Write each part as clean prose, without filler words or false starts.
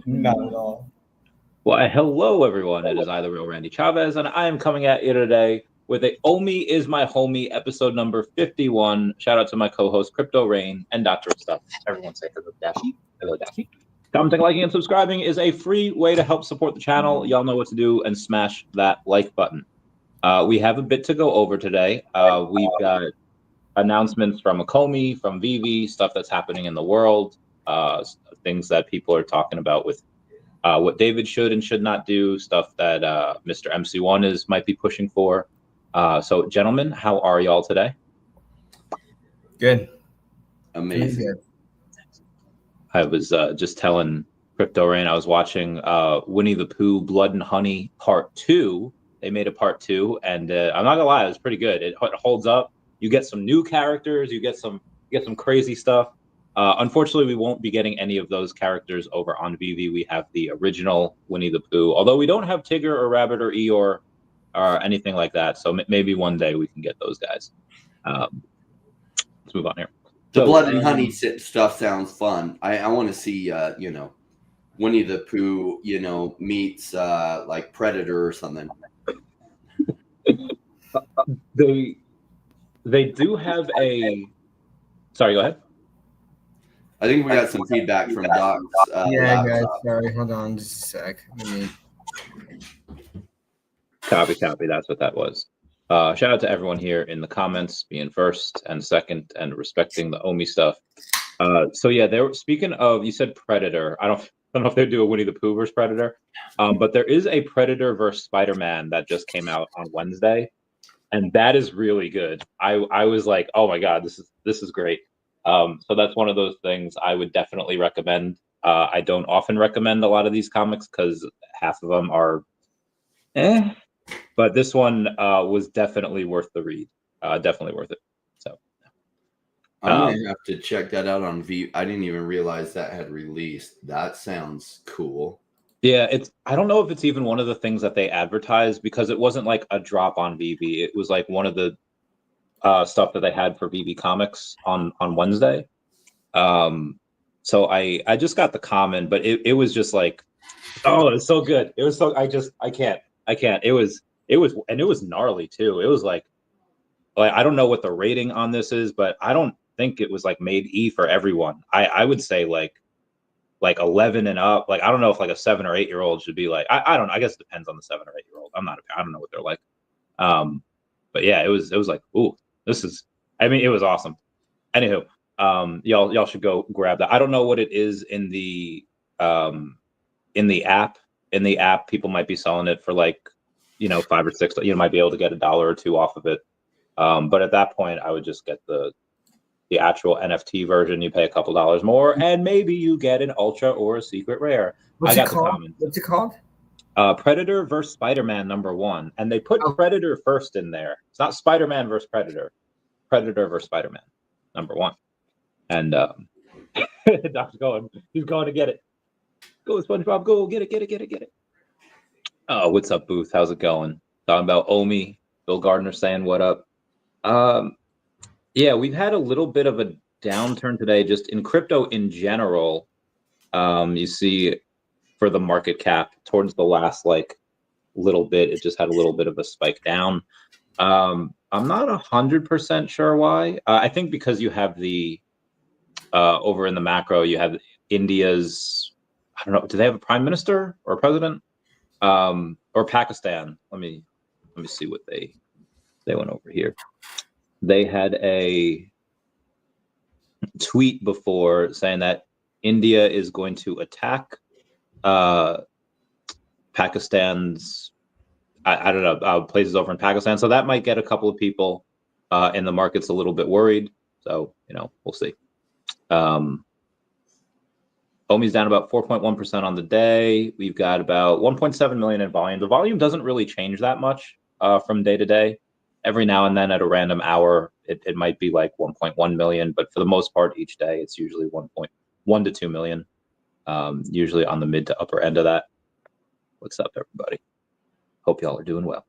Not at all. Well, hello everyone. It is I, the real Randy Chavez, and I am coming at you today with a OMI is my homie episode number 51. Shout out to my co-host Crypto Rain and Dr. Stuff. Everyone say hello, Daffy. Hello, Daffy. Commenting, liking, and subscribing is a free way to help support the channel. Y'all know what to do, and smash that like button. We have a bit to go over today. We've got announcements from Akomi, from VeVe, stuff that's happening in the world, things that people are talking about with what David should and should not do, stuff that Mr. MC1 might be pushing for. So, gentlemen, how are y'all today? Good. Amazing. Good. I was just telling Crypto Rain, I was watching Winnie the Pooh Blood and Honey Part 2. They made a Part 2, and I'm not gonna lie, it was pretty good. It holds up. You get some new characters, you get some crazy stuff. Unfortunately, we won't be getting any of those characters over on VeVe. We have the original Winnie the Pooh, although we don't have Tigger or Rabbit or Eeyore or anything like that. So maybe one day we can get those guys. Let's move on here. The blood and honey stuff sounds fun. I want to see, Winnie the Pooh, meets like Predator or something. They do have a. Sorry, go ahead. I think we got some feedback from Doc. Yeah, guys. Sorry, hold on just a sec. Copy. That's what that was. Shout out to everyone here in the comments, being first and second and respecting the OMI stuff. So yeah, they were speaking of. You said Predator. I don't know if they do a Winnie the Pooh versus Predator, but there is a Predator versus Spider-Man that just came out on Wednesday, and that is really good. I was like, oh my god, this is great. So that's one of those things I would definitely recommend. I don't often recommend a lot of these comics because half of them are but this one was definitely worth the read. Definitely worth it. So I'm gonna have to check that out on V. I didn't even realize that had released. That sounds cool. Yeah, I don't know if it's even one of the things that they advertised because it wasn't like a drop on VeVe. It was like one of the stuff that they had for VeVe Comics on Wednesday. So I just got the comment, but it was just like, oh, it's so good. It was so I can't. It was gnarly too. It was like I don't know what the rating on this is, but I don't think it was like made E for everyone. I would say like 11 and up. Like I don't know if like a 7 or 8 year old should be like I don't know. I guess it depends on the 7 or 8 year old. I don't know what they're like. But yeah, it was like, ooh, it was awesome. Anywho, y'all should go grab that. I don't know what it is in the app. In the app, people might be selling it for like, 5 or 6. You might be able to get $1 or $2 off of it. But at that point, I would just get the actual NFT version. You pay a couple dollars more, and maybe you get an ultra or a secret rare. What's it called? Predator versus Spider-Man #1, and they put Predator first in there. It's not Spider-Man versus Predator. Predator versus Spider-Man #1, and Doc's going. He's going to get it. Go, SpongeBob! Go get it! Oh, what's up, Booth? How's it going? Talking about OMI. Bill Gardner saying what up. Yeah, we've had a little bit of a downturn today, just in crypto in general. You see, for the market cap, towards the last little bit, it just had a little bit of a spike down. I'm not 100% sure why. I think because you have the over in the macro, you have India's. I don't know. Do they have a prime minister or a president? Or Pakistan? Let me see what they went over here. They had a tweet before saying that India is going to attack Pakistan's, I don't know, places over in Pakistan. So that might get a couple of people in the markets a little bit worried. So, we'll see. OMI's down about 4.1% on the day. We've got about 1.7 million in volume. The volume doesn't really change that much from day to day. Every now and then at a random hour, it might be like 1.1 million, but for the most part, each day, it's usually 1.1 to 2 million, usually on the mid to upper end of that. What's up, everybody? Hope y'all are doing well.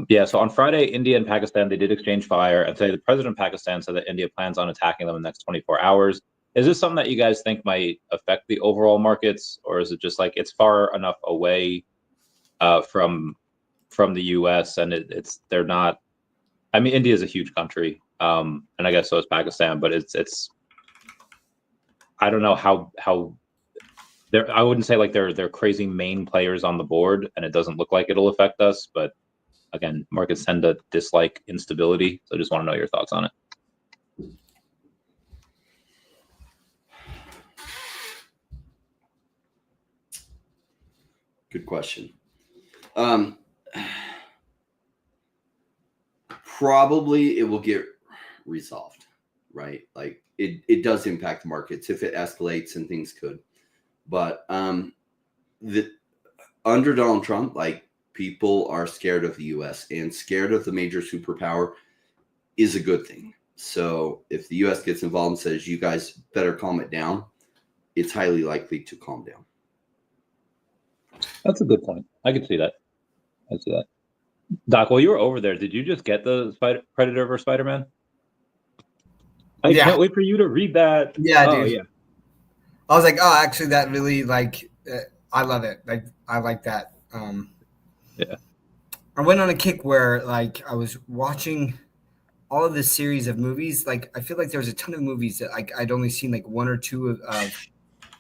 Yeah, so on Friday, India and Pakistan, they did exchange fire, and today the president of Pakistan said that India plans on attacking them in the next 24 hours. is this something that you guys think might affect the overall markets, or is it just like it's far enough away from the U.S. and they're not? I mean, India is a huge country, and I guess so is Pakistan, but it's I don't know how they're. I wouldn't say like they're crazy main players on the board, and it doesn't look like it'll affect us. But again, markets tend to dislike instability, so I just want to know your thoughts on it. Good question. Probably it will get resolved, right? Like it does impact the markets if it escalates, and things could. But under Donald Trump, like, people are scared of the U.S. and scared of the major superpower is a good thing. So if the U.S. gets involved and says, you guys better calm it down, it's highly likely to calm down. That's a good point. I can see that. I see that. Doc, while you were over there, did you just get the Predator vs. Spider-Man? I can't wait for you to read that. Yeah, oh, dude. Yeah. I was like, oh, actually, that really, like, I love it. Like, I like that. Yeah. I went on a kick where, like, I was watching all of this series of movies. Like, I feel like there was a ton of movies that I'd only seen like one or two of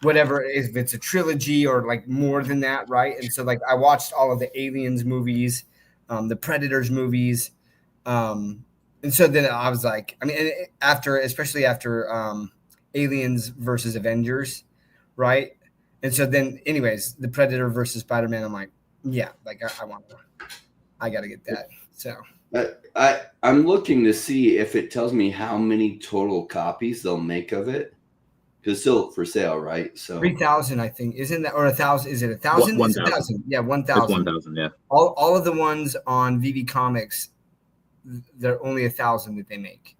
whatever, if it's a trilogy or like more than that, right? And so, like, I watched all of the Aliens movies, the Predators movies, and so then I was like, I mean, especially after Aliens versus Avengers, right? And so then, anyways, the Predator versus Spider-Man, I'm like, yeah, like I got to get that. So I'm looking to see if it tells me how many total copies they'll make of it. Because it's still for sale, right? So 3,000, I think, isn't that, or 1,000? Is it 1,000? 1,000. Yeah, 1,000. It's 1,000. Yeah. All of the ones on VeVe Comics, they're only 1,000 that they make.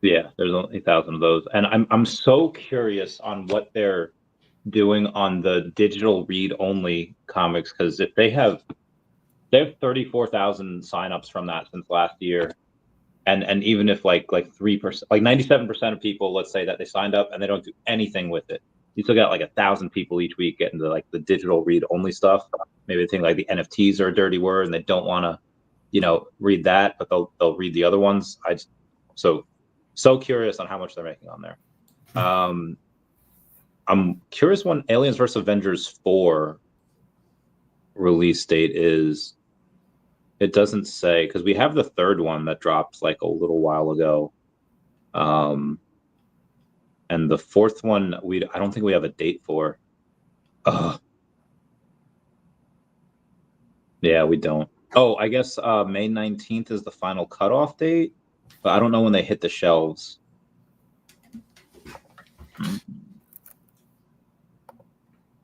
Yeah, there's only 1,000 of those, and I'm so curious on what they're doing on the digital read only comics, because if they have 34,000 signups from that since last year. And even if like 3%, like 97% of people, let's say that they signed up and they don't do anything with it, you still got like 1,000 people each week getting the digital read only stuff. Maybe they think like the NFTs are a dirty word and they don't want to, read that, but they'll read the other ones. So curious on how much they're making on there. I'm curious when Aliens vs. Avengers 4 release date is. It doesn't say, because we have the third one that dropped like a little while ago. And the fourth one, I don't think we have a date for. Yeah, we don't. Oh, I guess May 19th is the final cutoff date, but I don't know when they hit the shelves.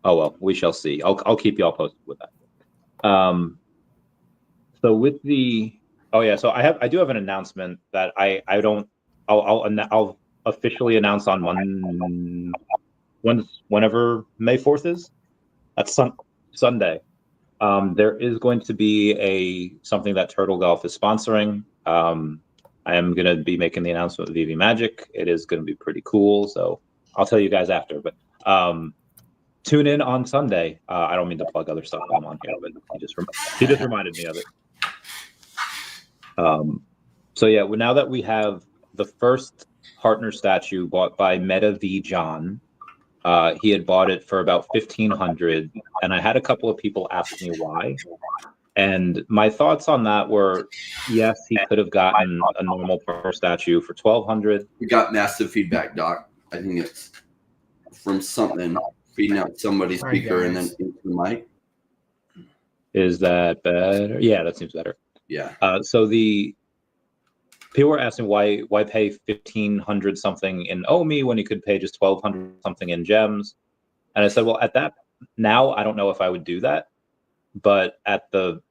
Oh, well, we shall see. I'll keep y'all posted with that. So with so I do have an announcement that I'll officially announce on whenever May 4th is. That's Sunday. There is going to be something that Turtle Golf is sponsoring. I am going to be making the announcement with VeVe Magic. It is going to be pretty cool. So I'll tell you guys after, but tune in on Sunday. I don't mean to plug other stuff I'm on here, but he just reminded me of it. So yeah, now that we have the first partner statue bought by MetaV John, he had bought it for about $1,500, and I had a couple of people ask me why. And my thoughts on that were, yes, he could have gotten a normal partner statue for $1,200. We got massive feedback, Doc. I think it's from something feeding out somebody's speaker and then into the mic. Is that better? Yeah, that seems better. Yeah. So the people were asking why pay $1,500 something in OMI when you could pay just $1,200 something in gems, and I said, well, at that now I don't know if I would do that, but at the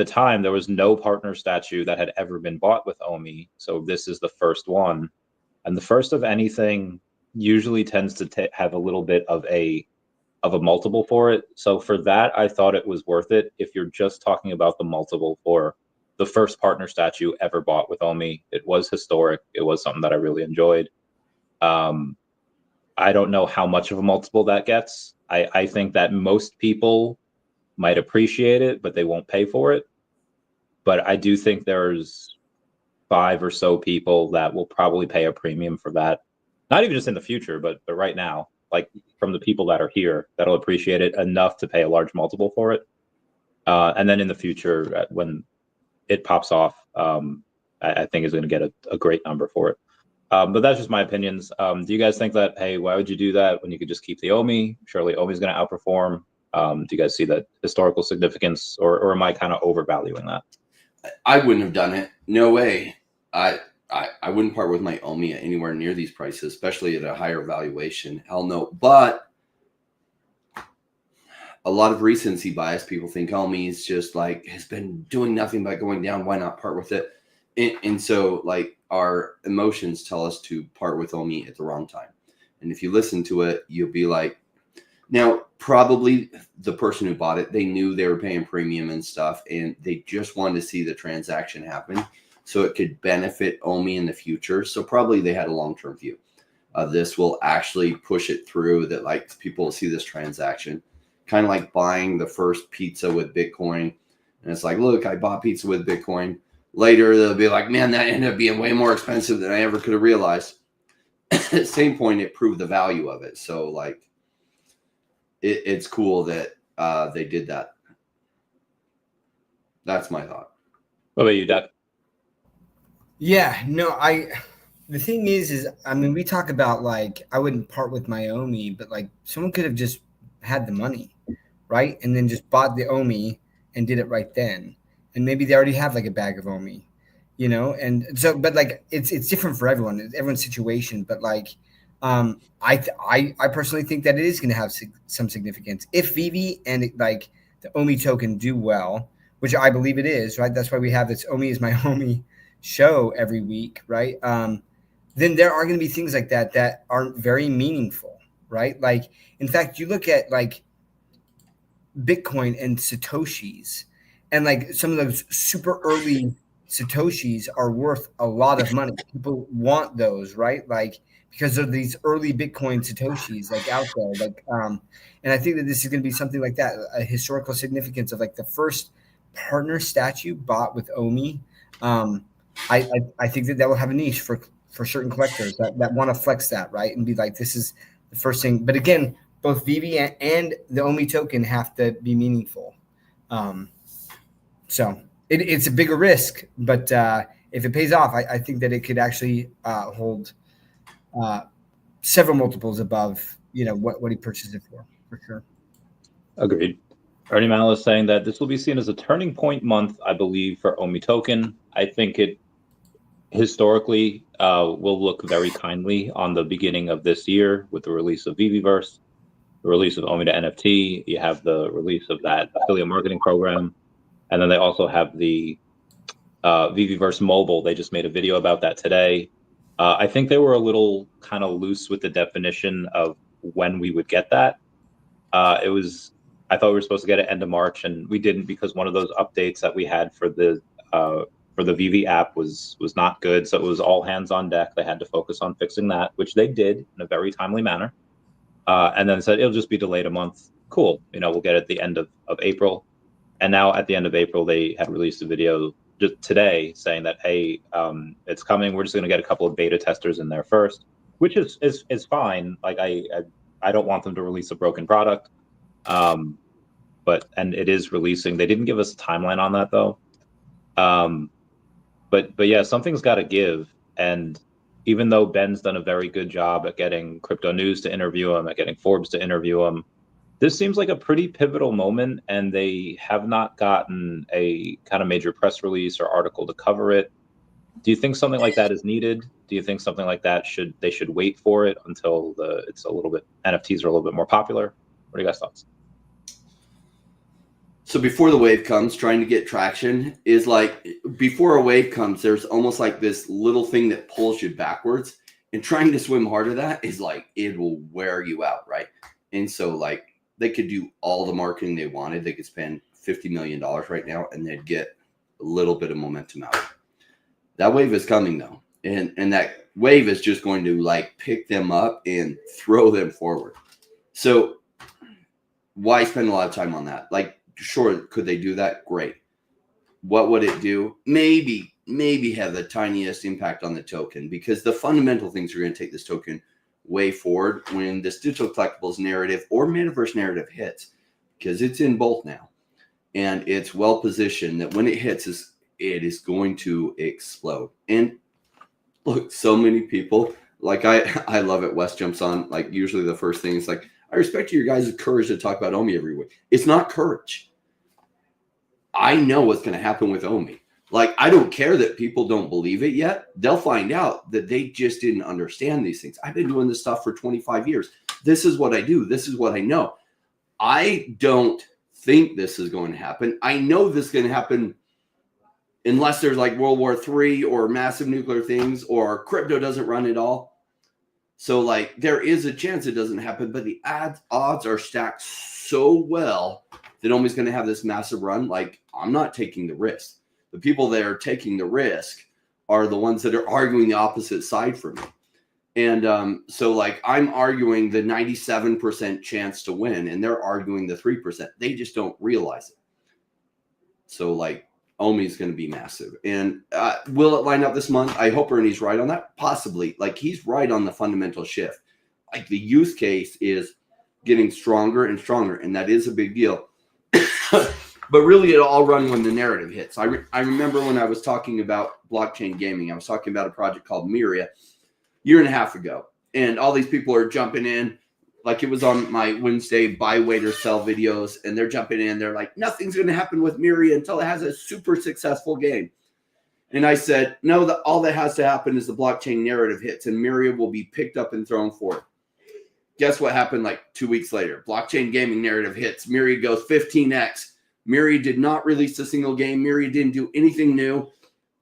time there was no partner statue that had ever been bought with OMI, so this is the first one, and the first of anything usually tends to have a little bit of a multiple for it. So for that, I thought it was worth it. If you're just talking about the multiple for the first partner statue ever bought with OMI, it was historic. It was something that I really enjoyed. I don't know how much of a multiple that gets. I think that most people might appreciate it, but they won't pay for it. But I do think there's 5 or so people that will probably pay a premium for that. Not even just in the future, but right now, like from the people that are here, that'll appreciate it enough to pay a large multiple for it. And then in the future, when it pops off, I think is going to get a great number for it. But that's just my opinions. Do you guys think that, hey, why would you do that when you could just keep the OMI? Surely OMI is going to outperform. Do you guys see that historical significance, or am I kind of overvaluing that? I wouldn't have done it. No way. I wouldn't part with my OMI at anywhere near these prices, especially at a higher valuation. Hell no. But a lot of recency bias. People think OMI is just like has been doing nothing but going down. Why not part with it? And so like our emotions tell us to part with OMI at the wrong time. And if you listen to it, you'll be like, now probably the person who bought it, they knew they were paying premium and stuff, and they just wanted to see the transaction happen so it could benefit OMI in the future. So probably they had a long-term view. This will actually push it through that, like people will see this transaction, kind of like buying the first pizza with Bitcoin. And it's like, look, I bought pizza with Bitcoin. Later, they'll be like, man, that ended up being way more expensive than I ever could have realized. At the same point, it proved the value of it. So like, it's cool that they did that. That's my thought. What about you, Doc? Yeah, no, the thing is, I mean, we talk about like, I wouldn't part with my OMI, but like someone could have just had the money, right? And then just bought the OMI and did it right then. And maybe they already have like a bag of OMI, you know? And so, but like, it's different for everyone, everyone's situation. But like, I personally think that it is going to have some significance if VeVe and like the OMI token do well, which I believe it is, right? That's why we have this OMI is my OMI show every week, right? Then there are going to be things like that aren't very meaningful, right? Like, in fact, you look at like Bitcoin and Satoshis, and like some of those super early Satoshis are worth a lot of money. People want those, right? Like, because of these early Bitcoin Satoshis like out there. Like, and I think that this is going to be something like that, a historical significance of like the first partner statue bought with OMI. I think that will have a niche for certain collectors that want to flex that, right? And be like, this is the first thing. But again, both VeVe and the OMI token have to be meaningful. So it's a bigger risk, but if it pays off, I think that it could actually hold several multiples above, you know, what he purchased it for sure. Agreed. Ernie Mal is saying that this will be seen as a turning point month, I believe, for OMI token. I think it historically will look very kindly on the beginning of this year with the release of VeVeverse, the release of OMI to NFT. You have the release of that affiliate marketing program. And then they also have the VeVeverse mobile. They just made a video about that today. I think they were a little kind of loose with the definition of when we would get that. I thought we were supposed to get it end of March, and we didn't because one of those updates that we had for the VeVe app was not good. So it was all hands on deck. They had to focus on fixing that, which they did in a very timely manner. And then said it'll just be delayed a month. Cool. You know, we'll get it at the end of April. And now at the end of April, they had released a video just today saying that, hey, it's coming. We're just going to get a couple of beta testers in there first, which is fine. Like I don't want them to release a broken product. And it is releasing. They didn't give us a timeline on that though. But yeah, something's got to give. And even though Ben's done a very good job at getting Crypto News to interview him, at getting Forbes to interview him, this seems like a pretty pivotal moment, and they have not gotten a kind of major press release or article to cover it. Do you think something like that is needed? Do you think something like that they should wait for it until NFTs are a little bit more popular? What are you guys' thoughts? So before the wave comes, trying to get traction is like, before a wave comes, there's almost like this little thing that pulls you backwards, and trying to swim hard to that is like, it will wear you out, right? And so like, they could do all the marketing they wanted. They could spend $50 million right now, and they'd get a little bit of momentum out. That wave is coming though. And that wave is just going to like pick them up and throw them forward. So why spend a lot of time on that? Like, sure, could they do that? Great. What would it do? Maybe have the tiniest impact on the token, because the fundamental things are going to take this token way forward when this digital collectibles narrative or metaverse narrative hits, because it's in both now. And it's well positioned that when it hits, it is going to explode. And look, so many people, like I love it. Wes jumps on, like usually the first thing is like, I respect your guys' courage to talk about OMI every week. It's not courage. I know what's going to happen with OMI. Like, I don't care that people don't believe it yet. They'll find out that they just didn't understand these things. I've been doing this stuff for 25 years. This is what I do. This is what I know. I don't think this is going to happen. I know this is going to happen unless there's like World War III or massive nuclear things or crypto doesn't run at all. So like there is a chance it doesn't happen, but the odds are stacked so well that OMI's going to have this massive run. Like, I'm not taking the risk. The people that are taking the risk are the ones that are arguing the opposite side from me. And so like I'm arguing the 97% chance to win and they're arguing the 3%. They just don't realize it. So like OMI is going to be massive. And will it line up this month? I hope Ernie's right on that. Possibly. Like, he's right on the fundamental shift. Like, the use case is getting stronger and stronger, and that is a big deal. But really, it'll all run when the narrative hits. I remember when I was talking about blockchain gaming, I was talking about a project called Myria a year and a half ago. And all these people are jumping in. Like, it was on my Wednesday buy, wait, or sell videos, and they're jumping in. They're like, nothing's going to happen with Myria until it has a super successful game. And I said, no, all that has to happen is the blockchain narrative hits, and Myria will be picked up and thrown forward. Guess what happened like 2 weeks later? Blockchain gaming narrative hits. Myria goes 15x. Myria did not release a single game. Myria didn't do anything new.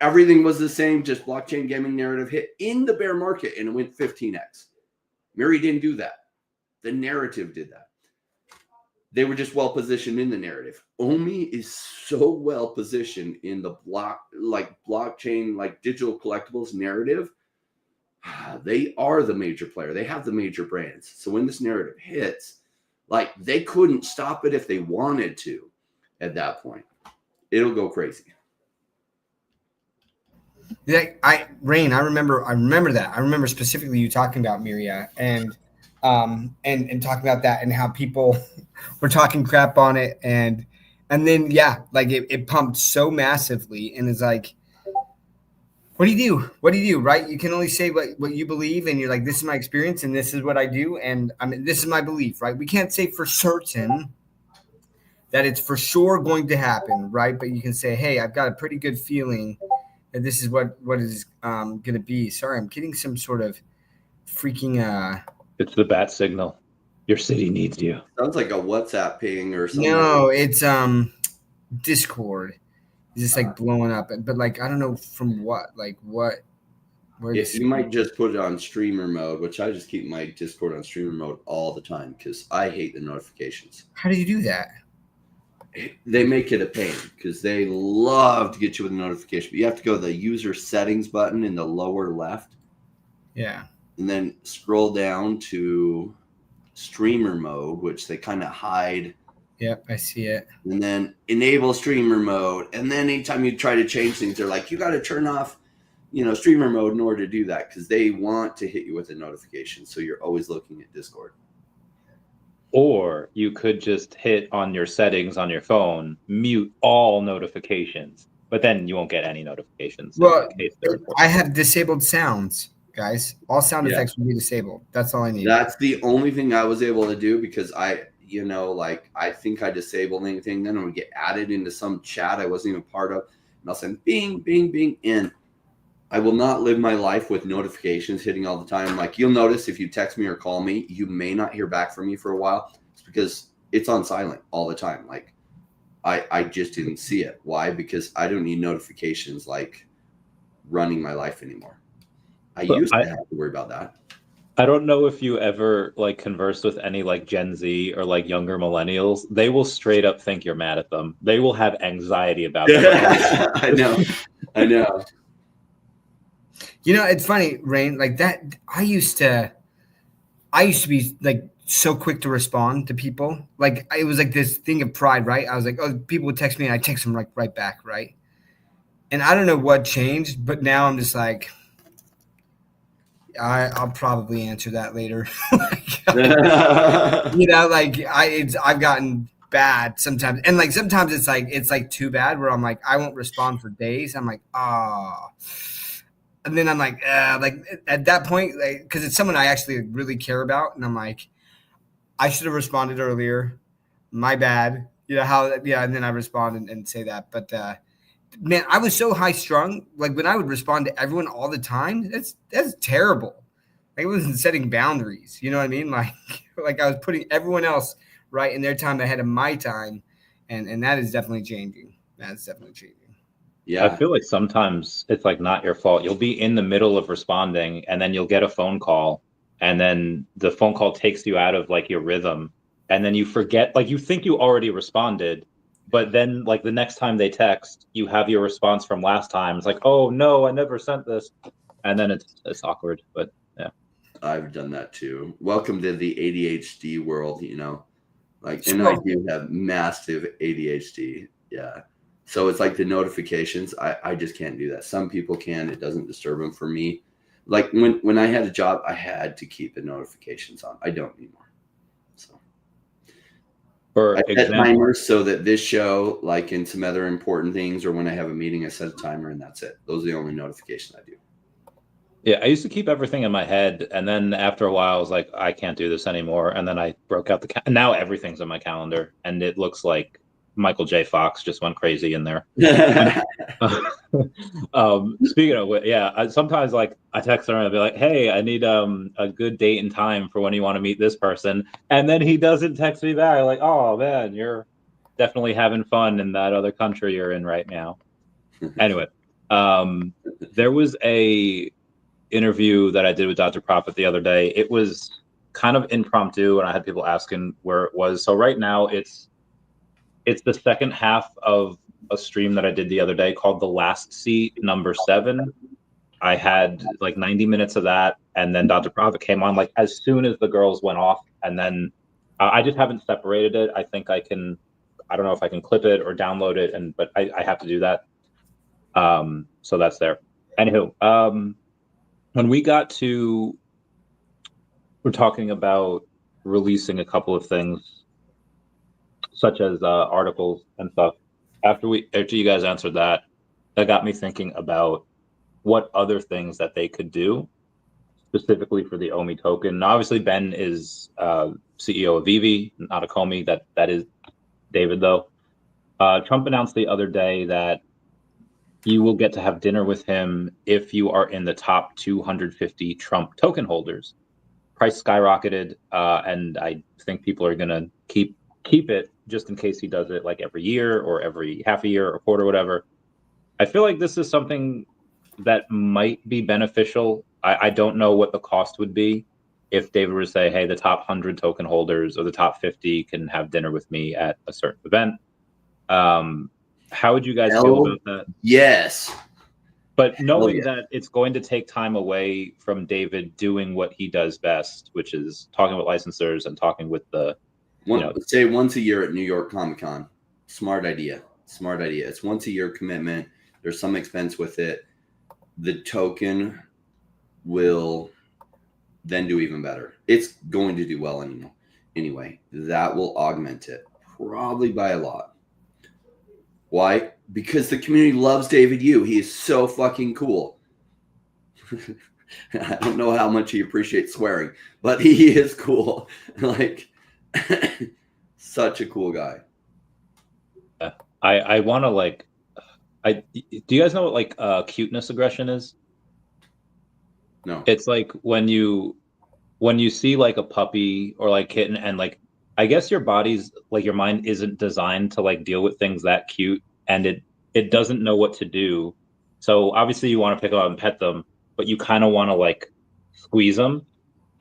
Everything was the same, just blockchain gaming narrative hit in the bear market, and it went 15x. Myria didn't do that. The narrative did that. They were just well positioned in the narrative. OMI is so well positioned in the blockchain, like digital collectibles narrative. They are the major player. They have the major brands. So when this narrative hits, like, they couldn't stop it if they wanted to at that point. It'll go crazy. Yeah, Rain, I remember that. I remember specifically you talking about Myria and talking about that and how people were talking crap on it, and then like it pumped so massively, and it's like, what do you do? Right? You can only say what you believe, and you're like, this is my experience and this is what I do, and I mean, this is my belief, right? We can't say for certain that it's for sure going to happen, right? But you can say, hey, I've got a pretty good feeling that this is what is going to be. Sorry, I'm getting some sort of freaking It's the bat signal. Your city needs you. Sounds like a WhatsApp ping or something. No, it's Discord. It's just like blowing up, but like I don't know from what, like what. You might just put it on streamer mode, which I just keep my Discord on streamer mode all the time because I hate the notifications. How do you do that? They make it a pain because they love to get you with a notification, but you have to go to the user settings button in the lower left. Yeah. And then scroll down to streamer mode, which they kind of hide. Yep, I see it. And then enable streamer mode. And then anytime you try to change things, they're like, you got to turn off, streamer mode in order to do that because they want to hit you with a notification. So you're always looking at Discord. Or you could just hit on your settings on your phone, mute all notifications, but then you won't get any notifications. Well, I have disabled sounds, guys. All sound effects will be disabled. That's all I need. That's the only thing I was able to do because I think I disabled anything. Then I would get added into some chat I wasn't even part of. And I'll send bing, bing, bing. And I will not live my life with notifications hitting all the time. Like, you'll notice if you text me or call me, you may not hear back from me for a while. It's because it's on silent all the time. Like, I just didn't see it. Why? Because I don't need notifications like running my life anymore. I used to have to worry about that. I don't know if you ever like converse with any like Gen Z or like younger millennials. They will straight up think you're mad at them. They will have anxiety about it. I know. It's funny, Rain, like that. I used to be like so quick to respond to people. Like it was like this thing of pride, right? I was like, oh, people would text me and I text them like right back, right? And I don't know what changed, but now I'm just like, I'll probably answer that later. I've gotten bad sometimes, and like sometimes it's like too bad where I'm like I won't respond for days. I'm like and then I'm like at that point, like because it's someone I actually really care about, and I'm like I should have responded earlier. My bad. And then I respond and say that, but. Man, I was so high strung. Like when I would respond to everyone all the time, that's terrible. Like I wasn't setting boundaries. You know what I mean? Like I was putting everyone else right in their time ahead of my time, and that is definitely changing. That's definitely changing. Yeah, I feel like sometimes it's like not your fault. You'll be in the middle of responding, and then you'll get a phone call, and then the phone call takes you out of like your rhythm, and then you forget. Like you think you already responded. But then, like the next time they text, you have your response from last time. It's like, oh no, I never sent this, and then it's awkward. But yeah, I've done that too. Welcome to the ADHD world. And I do have massive ADHD. Yeah, so it's like the notifications. I just can't do that. Some people can. It doesn't disturb them. For me, like when I had a job, I had to keep the notifications on. I don't anymore. I set timers so that this show, like in some other important things, or when I have a meeting, I set a timer and that's it. Those are the only notifications I do. Yeah, I used to keep everything in my head, and then after a while, I was like, I can't do this anymore. And then I broke out now everything's in my calendar, and it looks like Michael J. Fox just went crazy in there. Speaking of, yeah, sometimes like I text her and I'll be like, "Hey, I need a good date and time for when you want to meet this person," and then he doesn't text me back. Like, oh man, you're definitely having fun in that other country you're in right now. Anyway, there was a interview that I did with Dr. Prophet the other day. It was kind of impromptu, and I had people asking where it was. So right now, it's the second half of a stream that I did the other day called The Last Seat number 7. I had like 90 minutes of that, and then Dr. Prophet came on like as soon as the girls went off, and then I just haven't separated it. I think I don't know if I can clip it or download it, but I have to do that. So that's there. Anywho, when we got to, we're talking about releasing a couple of things, such as articles and stuff. After you guys answered that got me thinking about what other things that they could do specifically for the OMI token. Now, obviously, Ben is CEO of VeVe, not a Comey. That is David, though. Trump announced the other day that you will get to have dinner with him if you are in the top 250 Trump token holders. Price skyrocketed, and I think people are going to keep it just in case he does it like every year or every half a year or quarter, whatever. I feel like this is something that might be beneficial. I don't know what the cost would be if David were to say, hey, the top 100 token holders or the top 50 can have dinner with me at a certain event. How would you guys feel about that? Yes. But knowing that it's going to take time away from David doing what he does best, which is talking with licensors and talking with the, say once a year at New York Comic Con. Smart idea. It's once a year commitment. There's some expense with it. The token will then do even better. It's going to do well anyway. That will augment it probably by a lot. Why? Because the community loves David Yu. He is so fucking cool. I don't know how much he appreciates swearing, but he is cool. Like, such a cool guy. I want to do you guys know what like cuteness aggression is? No. It's like when you see like a puppy or like kitten, and like I guess your body's like your mind isn't designed to like deal with things that cute, and it doesn't know what to do. So obviously you want to pick them up and pet them, but you kind of want to like squeeze them.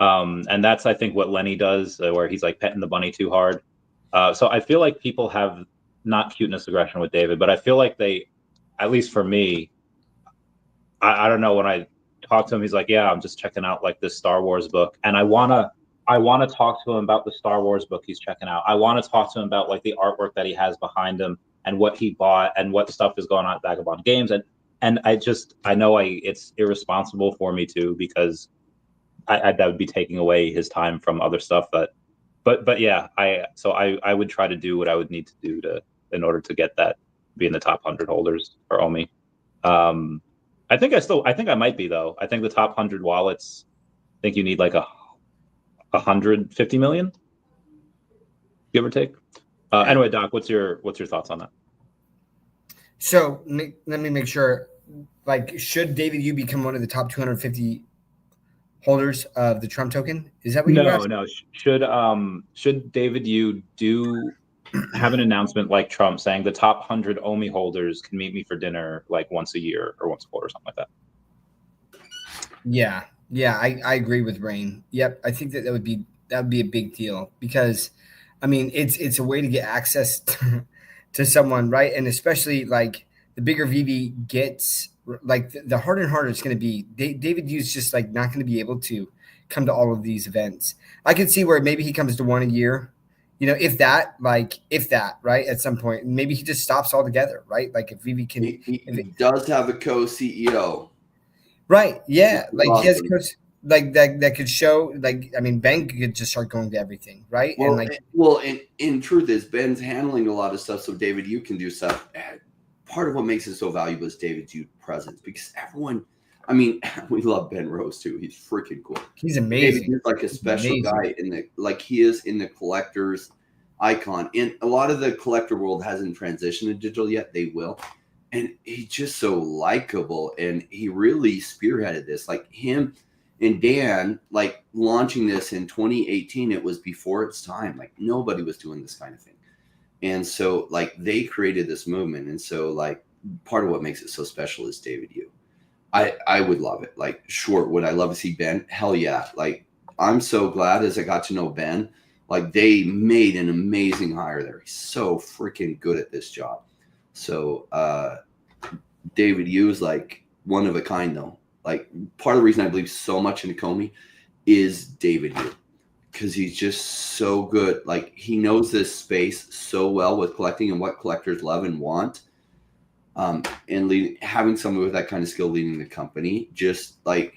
And that's, I think, what Lenny does, where he's like petting the bunny too hard. So I feel like people have not cuteness aggression with David, but I feel like they, at least for me, I don't know, when I talked to him. He's like, yeah, I'm just checking out like this Star Wars book, and I wanna talk to him about the Star Wars book he's checking out. I want to talk to him about like the artwork that he has behind him and what he bought and what stuff is going on at Vagabond Games. And I know it's irresponsible for me to, because that would be taking away his time from other stuff. But yeah, I would try to do what I would need to do in order to get that, be in the top 100 holders for OMI. I think I might be though. I think the top 100 wallets, I think you need like 150 million, give or take. Anyway, Doc, what's your thoughts on that? So let me make sure. Like, should DEVVE become one of the top 250 holders of the Trump token? Is that what you're asking? No. Should DEVVE have an announcement like Trump saying the top 100 OMI holders can meet me for dinner like once a year or once a quarter or something like that? Yeah, I agree with Rain. Yep, I think that would be a big deal, because, I mean, it's a way to get access to someone, right? And especially like the bigger VeVe gets, like the harder and harder it's going to be. DEVVE's just like not going to be able to come to all of these events. I can see where maybe he comes to one a year, if that, right? At some point, maybe he just stops altogether, right? Like if VeVe can, he does have a co-CEO. Right. Yeah. Like awesome. He has a coach like that could show, like, I mean, Ben could just start going to everything. Right. Well, and like, in truth is Ben's handling a lot of stuff. So David, you can do stuff. Part of what makes it so valuable is David's presence, because everyone, I mean, we love Ben Rose too. He's freaking cool. He's amazing. He's like a special guy he is in the collector's icon. And a lot of the collector world hasn't transitioned to digital yet. They will. And he's just so likable, and he really spearheaded this. Like him and Dan, like launching this in 2018, it was before its time. Like nobody was doing this kind of thing. And so like they created this movement. And so like part of what makes it so special is David Yu. I would love it. Like, sure, would I love to see Ben? Hell yeah. Like, I'm so glad as I got to know Ben. Like, they made an amazing hire there. He's so freaking good at this job. So, David Yu is like one of a kind, though. Like, part of the reason I believe so much in Comey is David Yu, because he's just so good. Like, he knows this space so well with collecting and what collectors love and want. And having someone with that kind of skill leading the company, just like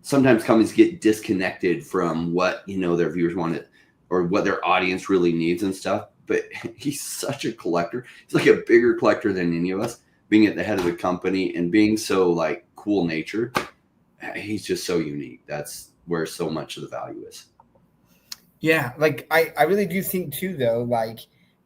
sometimes companies get disconnected from what, their viewers want or what their audience really needs and stuff. But he's such a collector. He's like a bigger collector than any of us, being at the head of the company and being so like cool natured. He's just so unique. That's where so much of the value is. Yeah. Like I really do think too, though, like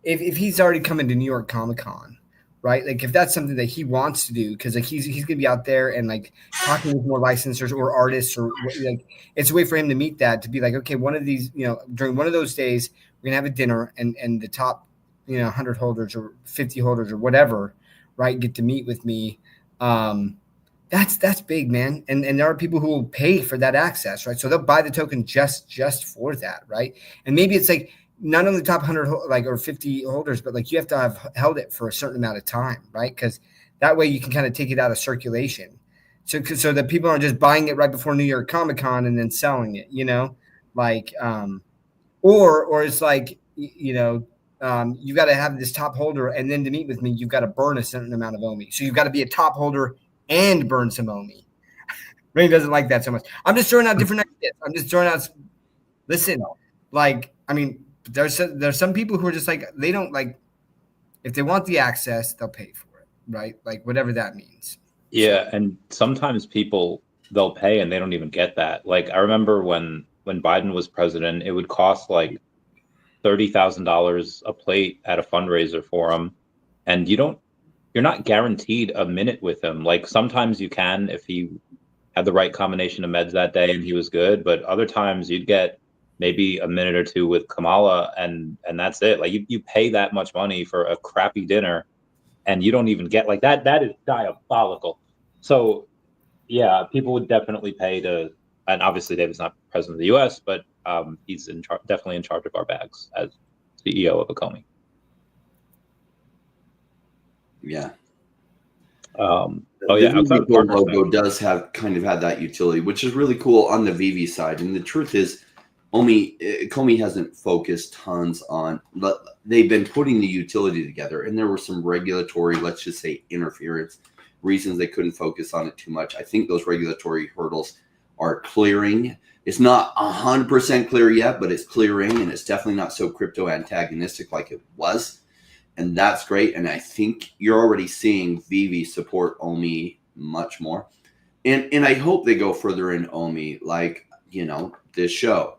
if he's already coming to New York Comic-Con, right? Like if that's something that he wants to do, because like he's gonna be out there and like talking with more licensors or artists, or like it's a way for him to meet that, to be like, okay, one of these, during one of those days, we're gonna have a dinner and the top, 100 holders or 50 holders or whatever, right, get to meet with me. That's big, man. And there are people who will pay for that access, right? So they'll buy the token just for that, right? And maybe it's like not only the top 100 like or 50 holders, but like you have to have held it for a certain amount of time, right? Because that way you can kind of take it out of circulation, so that people aren't just buying it right before New York Comic-Con and then selling it, like or it's like you got to have this top holder, and then to meet with me you've got to burn a certain amount of OMI. So you've got to be a top holder and burn some OMI. Ray doesn't like that so much. I'm just throwing out different ideas. I'm just throwing out. Listen, like, I mean, there's some people who are just like, they don't like, if they want the access, they'll pay for it, right? Like whatever that means. Yeah, and sometimes people, they'll pay and they don't even get that. Like I remember when Biden was president, it would cost like $30,000 a plate at a fundraiser for him, and you're not guaranteed a minute with him. Like sometimes you can if he had the right combination of meds that day and he was good, but other times you'd get maybe a minute or two with Kamala, and that's it. Like you pay that much money for a crappy dinner, and you don't even get like that. That is diabolical. So yeah, people would definitely pay to, and obviously David's not president of the U.S., but he's definitely in charge of our bags as CEO of a Comey. Yeah. Oh The yeah, outside VeVe of partner logo stuff. does have kind of had that utility, which is really cool on the VeVe side. And the truth is, Comey hasn't focused tons on. They've been putting the utility together, and there were some regulatory, let's just say, interference reasons they couldn't focus on it too much. I think those regulatory hurdles are clearing. It's not 100% clear yet, but it's clearing, and it's definitely not so crypto antagonistic like it was. And that's great. And I think you're already seeing VeVe support OMI much more. And I hope they go further in OMI, like, this show.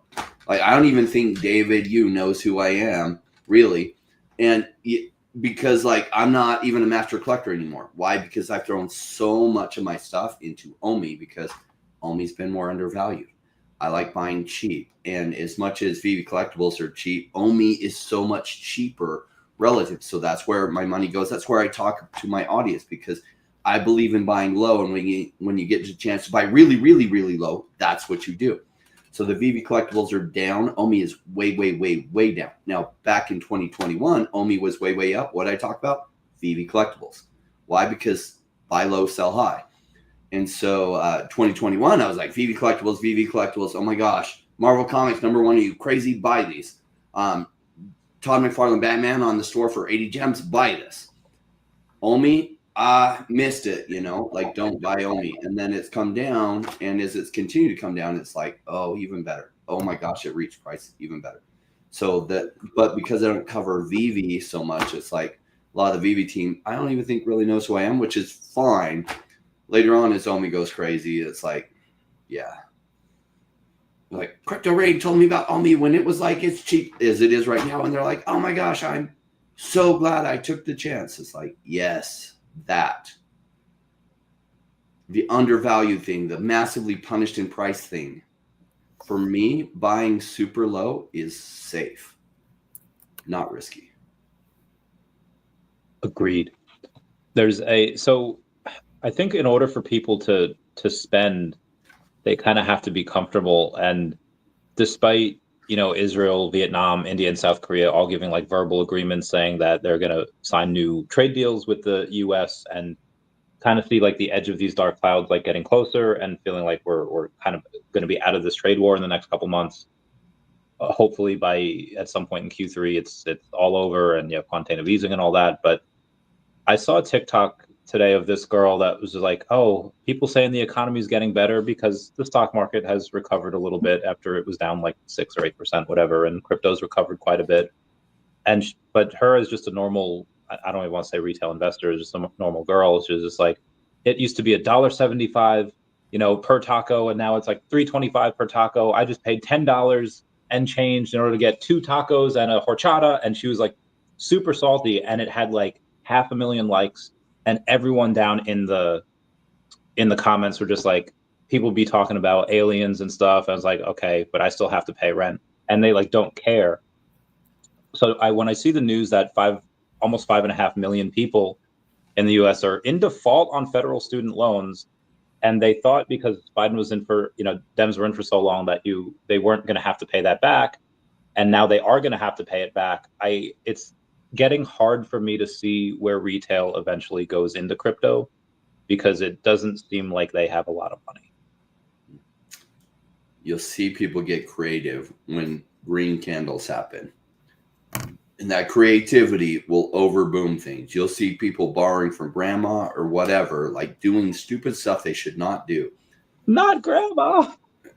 Like, I don't even think David Yu knows who I am, really. And because, like, I'm not even a master collector anymore. Why? Because I've thrown so much of my stuff into OMI because OMI's been more undervalued. I like buying cheap. And as much as VeVe collectibles are cheap, OMI is so much cheaper relative. So that's where my money goes. That's where I talk to my audience, because I believe in buying low. And when you get a chance to buy really, really, really low, that's what you do. So the VeVe collectibles are down. OMI is way, way, way, way down. Now, back in 2021, OMI was way, way up. What did I talk about? VeVe collectibles. Why? Because buy low, sell high. And so 2021, I was like, VeVe collectibles. Oh my gosh. Marvel Comics, #1. Are you crazy? Buy these. Todd McFarlane Batman on the store for 80 gems. Buy this. OMI, missed it, like, don't buy OMI. And then it's come down, and as it's continued to come down, it's like, oh, even better. Oh my gosh, it reached price, even better. But because I don't cover VeVe so much, it's like a lot of the VeVe team, I don't even think really knows who I am, which is fine. Later on, as OMI goes crazy, it's like, yeah. Like, Crypto Raid told me about OMI when it was like it's cheap as it is right now. And they're like, oh my gosh, I'm so glad I took the chance. It's like, yes, that. The undervalued thing, the massively punished in price thing. For me, buying super low is safe, not risky. Agreed. So I think in order for people to spend, they kind of have to be comfortable. And despite, Israel, Vietnam, India, and South Korea all giving like verbal agreements saying that they're going to sign new trade deals with the US, and kind of see like the edge of these dark clouds like getting closer, and feeling like we're kind of going to be out of this trade war in the next couple months. Hopefully at some point in Q3, it's all over, and quantitative easing and all that. But I saw a TikTok today of this girl that was just like, oh, people saying the economy is getting better because the stock market has recovered a little bit after it was down like 6 or 8%, whatever, and crypto's recovered quite a bit. But her as just a normal, I don't even want to say retail investor, just a normal girl. She was just like, it used to be $1.75, per taco, and now it's like $3.25 per taco. I just paid $10 and changed in order to get 2 tacos and a horchata, and she was like super salty, and it had like 500,000 likes. And everyone down in the comments were just like, people be talking about aliens and stuff. I was like, okay, but I still have to pay rent, and they like don't care. So when I see the news that almost 5.5 million people in the U.S. are in default on federal student loans, and they thought because Biden was in for, Dems were in for so long that they weren't going to have to pay that back, and now they are going to have to pay it back. It's getting hard for me to see where retail eventually goes into crypto, because it doesn't seem like they have a lot of money. You'll see people get creative when green candles happen. And that creativity will overboom things. You'll see people borrowing from grandma or whatever, like doing stupid stuff they should not do. Not grandma.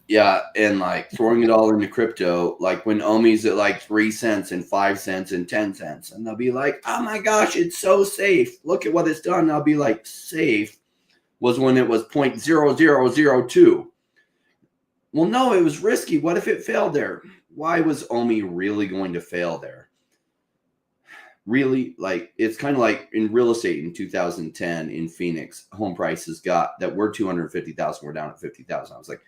Yeah, and like throwing it all into crypto, like when OMI's at like 3 cents and 5 cents and 10 cents, and they'll be like, oh my gosh, it's so safe. Look at what it's done. And I'll be like, safe was when it was 0.0002. Well, no, it was risky. What if it failed there? Why was OMI really going to fail there? Really, like, it's kind of like in real estate in 2010 in Phoenix, home prices that were 250,000 were down at 50,000. I was like,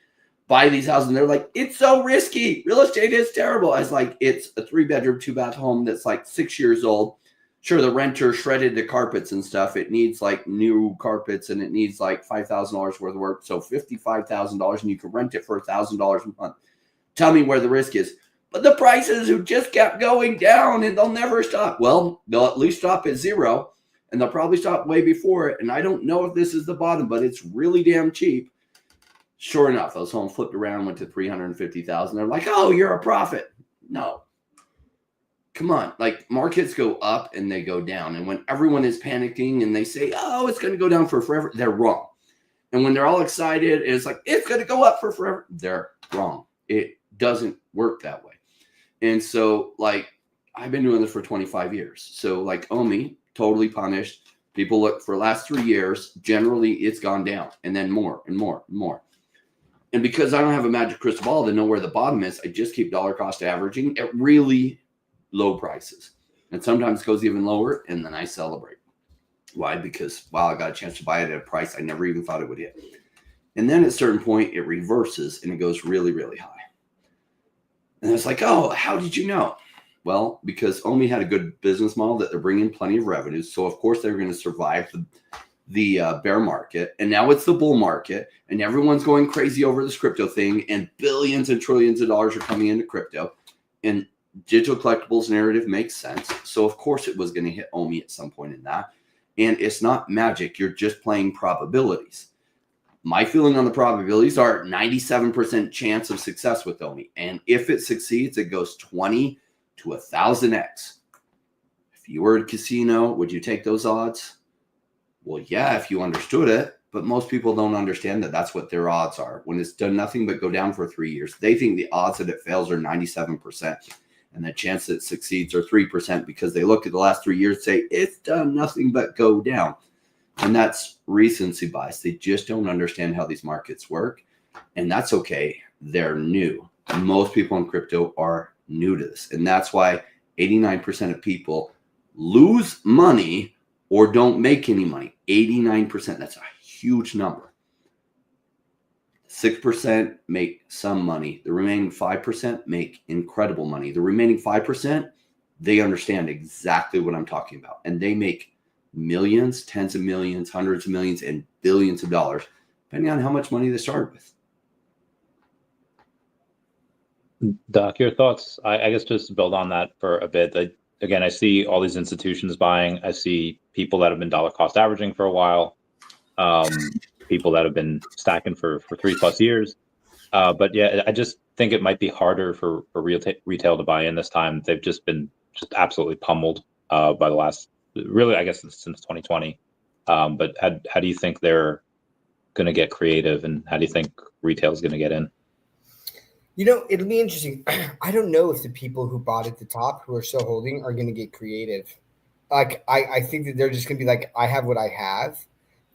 buy these houses, and they're like, it's so risky. Real estate is terrible. I was like, it's a 3-bedroom, 2-bath home that's like 6 years old. Sure, the renter shredded the carpets and stuff. It needs like new carpets, and it needs like $5,000 worth of work. So $55,000, and you can rent it for $1,000 a month. Tell me where the risk is. But the prices have just kept going down, and they'll never stop. Well, they'll at least stop at 0. and they'll probably stop way before it. And I don't know if this is the bottom, but it's really damn cheap. Sure enough, those homes flipped around, went to 350,000. They're like, oh, you're a prophet. No. Come on. Like, markets go up and they go down. And when everyone is panicking and they say, oh, it's going to go down for forever, they're wrong. And when they're all excited, it's like, it's going to go up for forever. They're wrong. It doesn't work that way. And so, like, I've been doing this for 25 years. So, like, OMI, totally punished. People look for the last 3 years. Generally, it's gone down and then more and more and more. And because I don't have a magic crystal ball to know where the bottom is, I just keep dollar cost averaging at really low prices. And sometimes it goes even lower, and then I celebrate. Why? Because, wow, I got a chance to buy it at a price I never even thought it would hit. And then at a certain point, it reverses, and it goes really, really high. And it's like, oh, how did you know? Well, because OMI had a good business model that they're bringing plenty of revenues. So, of course, they're going to survive the bear market. And now it's the bull market, and everyone's going crazy over this crypto thing, and billions and trillions of dollars are coming into crypto. And digital collectibles narrative makes sense. So, of course, it was going to hit OMI at some point in that. And it's not magic. You're just playing probabilities. My feeling on the probabilities are 97% chance of success with OMI. And if it succeeds, it goes 20 to 1,000x. If you were at a casino, would you take those odds? Well, yeah, if you understood it. But most people don't understand that that's what their odds are. When it's done nothing but go down for 3 years, they think the odds that it fails are 97%. And the chance that it succeeds are 3% because they look at the last 3 years and say, it's done nothing but go down. And that's recency bias. They just don't understand how these markets work. And that's okay. They're new. Most people in crypto are new to this. And that's why 89% of people lose money or don't make any money. 89%. That's a huge number. 6% make some money. The remaining 5% make incredible money. The remaining 5%, they understand exactly what I'm talking about. And they make millions, tens of millions, hundreds of millions, and billions of dollars, depending on how much money they started with. Doc, your thoughts? I guess just to build on that for a bit. Again, I see all these institutions buying. I see people that have been dollar cost averaging for a while. People that have been stacking for 3+ years. But yeah, I just think it might be harder for retail to buy in this time. They've just been absolutely pummeled by the last, really, I guess, since 2020. But how do you think they're going to get creative, and how do you think retail is going to get in? You know, it'll be interesting. I don't know if the people who bought at the top who are still holding are going to get creative. Like, I think that they're just going to be like, I have what I have.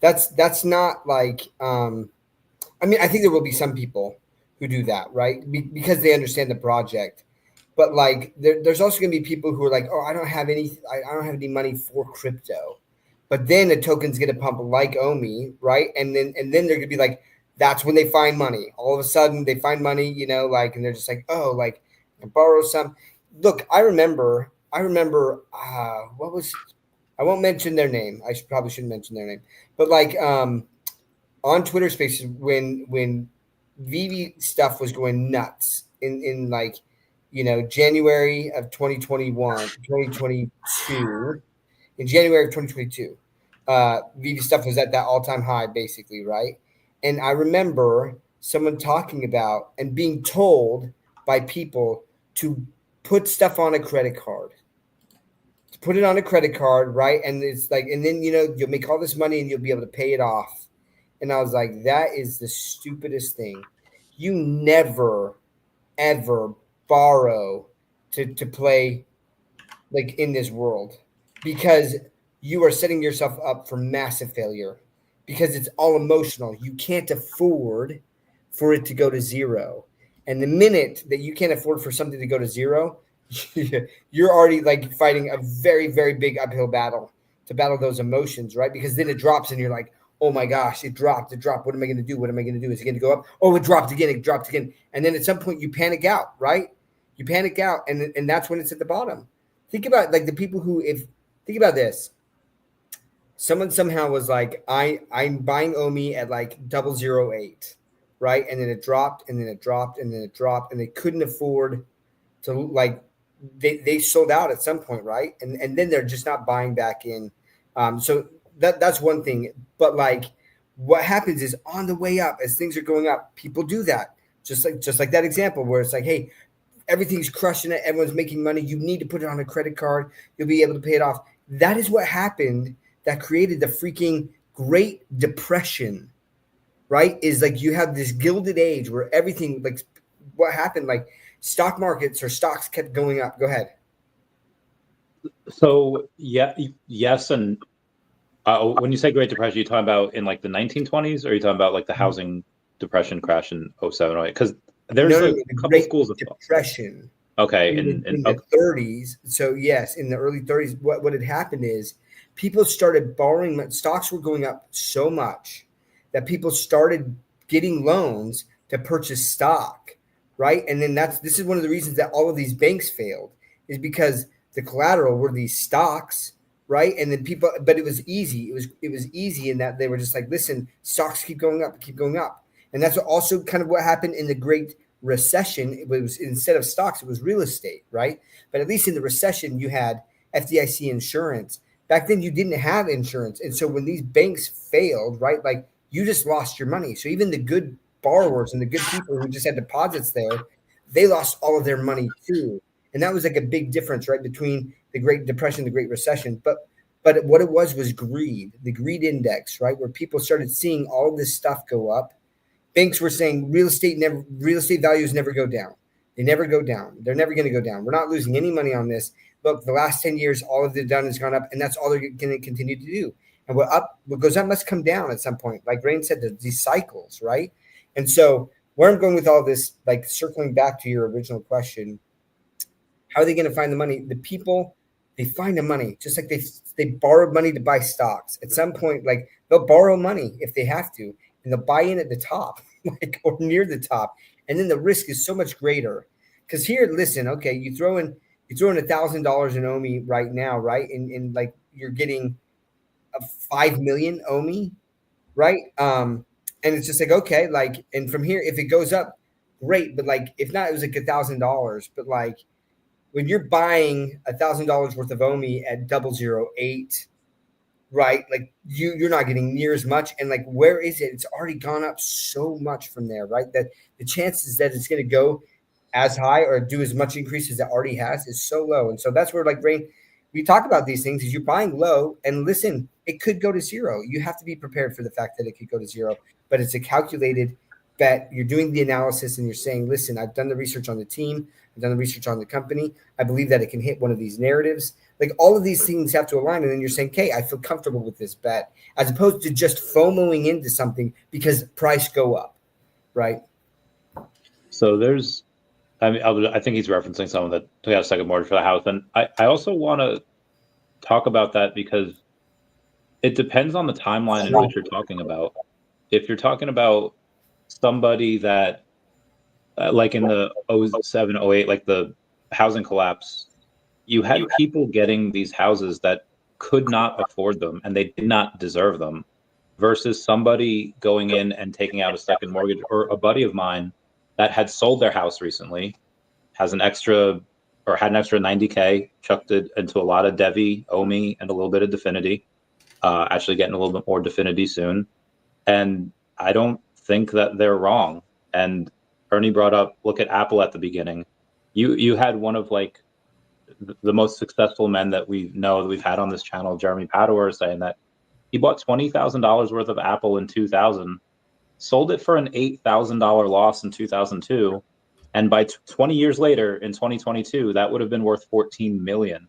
That's not like, I mean, I think there will be some people who do that, right? Because they understand the project. But like, there's also going to be people who are like, oh, I don't have any money for crypto. But then a token's going to pump like OMI, right? And then they're going to be like, that's when they find money. All of a sudden they find money, you know, like, and they're just like, oh, like, I can borrow some. Look, I remember, what was, I won't mention their name. I probably shouldn't mention their name. But like, on Twitter Spaces, when VeVe stuff was going nuts in like, you know, January of 2022, in January of 2022, VeVe stuff was at that all-time high, basically, right? And I remember someone talking about and being told by people to put stuff on a credit card. To put it on a credit card, right? And it's like, and then, you know, you'll make all this money and you'll be able to pay it off. And I was like, that is the stupidest thing. You never, ever borrow to play like in this world, because you are setting yourself up for massive failure, because it's all emotional. You can't afford for it to go to zero. And the minute that you can't afford for something to go to zero, you're already like fighting a very, very big uphill battle to battle those emotions, right? Because then it drops and you're like, oh my gosh, it dropped. What am I going to do? What am I going to do? Is it going to go up? Oh, it dropped again. And then at some point you panic out, right? You panic out, and that's when it's at the bottom. Think about like the people who, think about this. Someone somehow was like, I'm buying OMI at like 008, right? And then it dropped, and then it dropped, and then it dropped, and they couldn't afford to, like, they sold out at some point, right? And then they're just not buying back in So that's one thing. But like, what happens is on the way up, as things are going up, people do that. Just like that example where it's like, hey, everything's crushing it, everyone's making money. You need to put it on a credit card. You'll be able to pay it off. That is what happened that created the freaking Great Depression, right? Is like you have this gilded age where everything, like what happened, like stock markets or stocks kept going up. Go ahead. So yeah, yes, and when you say Great Depression, you talking about in like the 1920s, or are you talking about like the housing depression crash in 07, 08? Because there's a couple Great schools of Depression. Okay, in the 30s. So yes, in the early 30s, what had happened is people started borrowing. Stocks were going up so much that people started getting loans to purchase stock, right? And then this is one of the reasons that all of these banks failed, is because the collateral were these stocks, right? And then people, but it was easy. It was easy in that they were just like, listen, stocks keep going up, and that's also kind of what happened in the Great Recession. It was, instead of stocks, it was real estate, right? But at least in the recession, you had FDIC insurance. Back then, you didn't have insurance, and so when these banks failed, right, like you just lost your money. So even the good borrowers and the good people who just had deposits there, they lost all of their money too. And that was like a big difference, right, between the Great Depression, the Great Recession. But what it was greed, the greed index, right, where people started seeing all of this stuff go up. Banks were saying real estate values never go down. They never go down. They're never going to go down. We're not losing any money on this. Look, the last 10 years, all of the done has gone up, and that's all they're going to continue to do. And what goes up must come down at some point. Like Rain said, these cycles, right? And so where I'm going with all this, like circling back to your original question, how are they going to find the money? The people, they find the money, just like they borrowed money to buy stocks. At some point, like they'll borrow money if they have to, and they'll buy in at the top, like or near the top, and then the risk is so much greater. Because here, listen, okay, you throw in $1,000 in OMI right now, right, and like you're getting a 5 million OMI, right? And it's just like, okay, like, and from here, if it goes up, great, but like if not, it was like $1,000, but like when you're buying $1,000 worth of OMI at 008, right? Like you're not getting near as much. And like, where is it? It's already gone up so much from there, right? That the chances that it's going to go as high or do as much increase as it already has is so low. And so that's where, like, Rain, we talk about these things, is you're buying low, and listen, it could go to zero. You have to be prepared for the fact that it could go to zero, but it's a calculated bet. You're doing the analysis and you're saying, listen, I've done the research on the team. I've done the research on the company. I believe that it can hit one of these narratives. Like all of these things have to align. And then you're saying, okay, I feel comfortable with this bet, as opposed to just FOMOing into something because price go up, right? So there's, I mean, I think he's referencing someone that took out a second mortgage for the house. And I also want to talk about that because it depends on the timeline in which you're talking about. If you're talking about somebody that, like in the 07, 08, like the housing collapse, you had people getting these houses that could not afford them and they did not deserve them, versus somebody going in and taking out a second mortgage, or a buddy of mine that had sold their house recently, has an extra, or had an extra 90K, chucked it into a lot of DEVVE, OMI, and a little bit of Definity, actually getting a little bit more Definity soon. And I don't think that they're wrong. And Ernie brought up, look at Apple at the beginning. You had one of like the most successful men that we know that we've had on this channel, Jeremy Padower, saying that he bought $20,000 worth of Apple in 2000, sold it for an $8,000 loss in 2002, and by 20 years later in 2022, that would have been worth 14 million.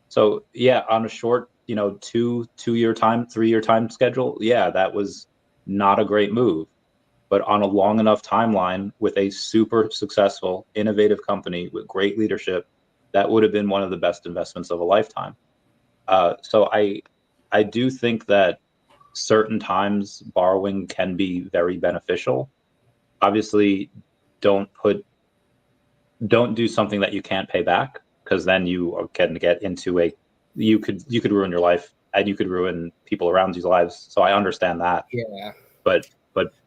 So yeah, on a short, 3-year time schedule, yeah, that was not a great move. But on a long enough timeline with a super successful, innovative company with great leadership, that would have been one of the best investments of a lifetime. So I do think that certain times borrowing can be very beneficial. Obviously, don't do something that you can't pay back, because then you can get into you could ruin your life, and you could ruin people around you's lives. So I understand that. Yeah. But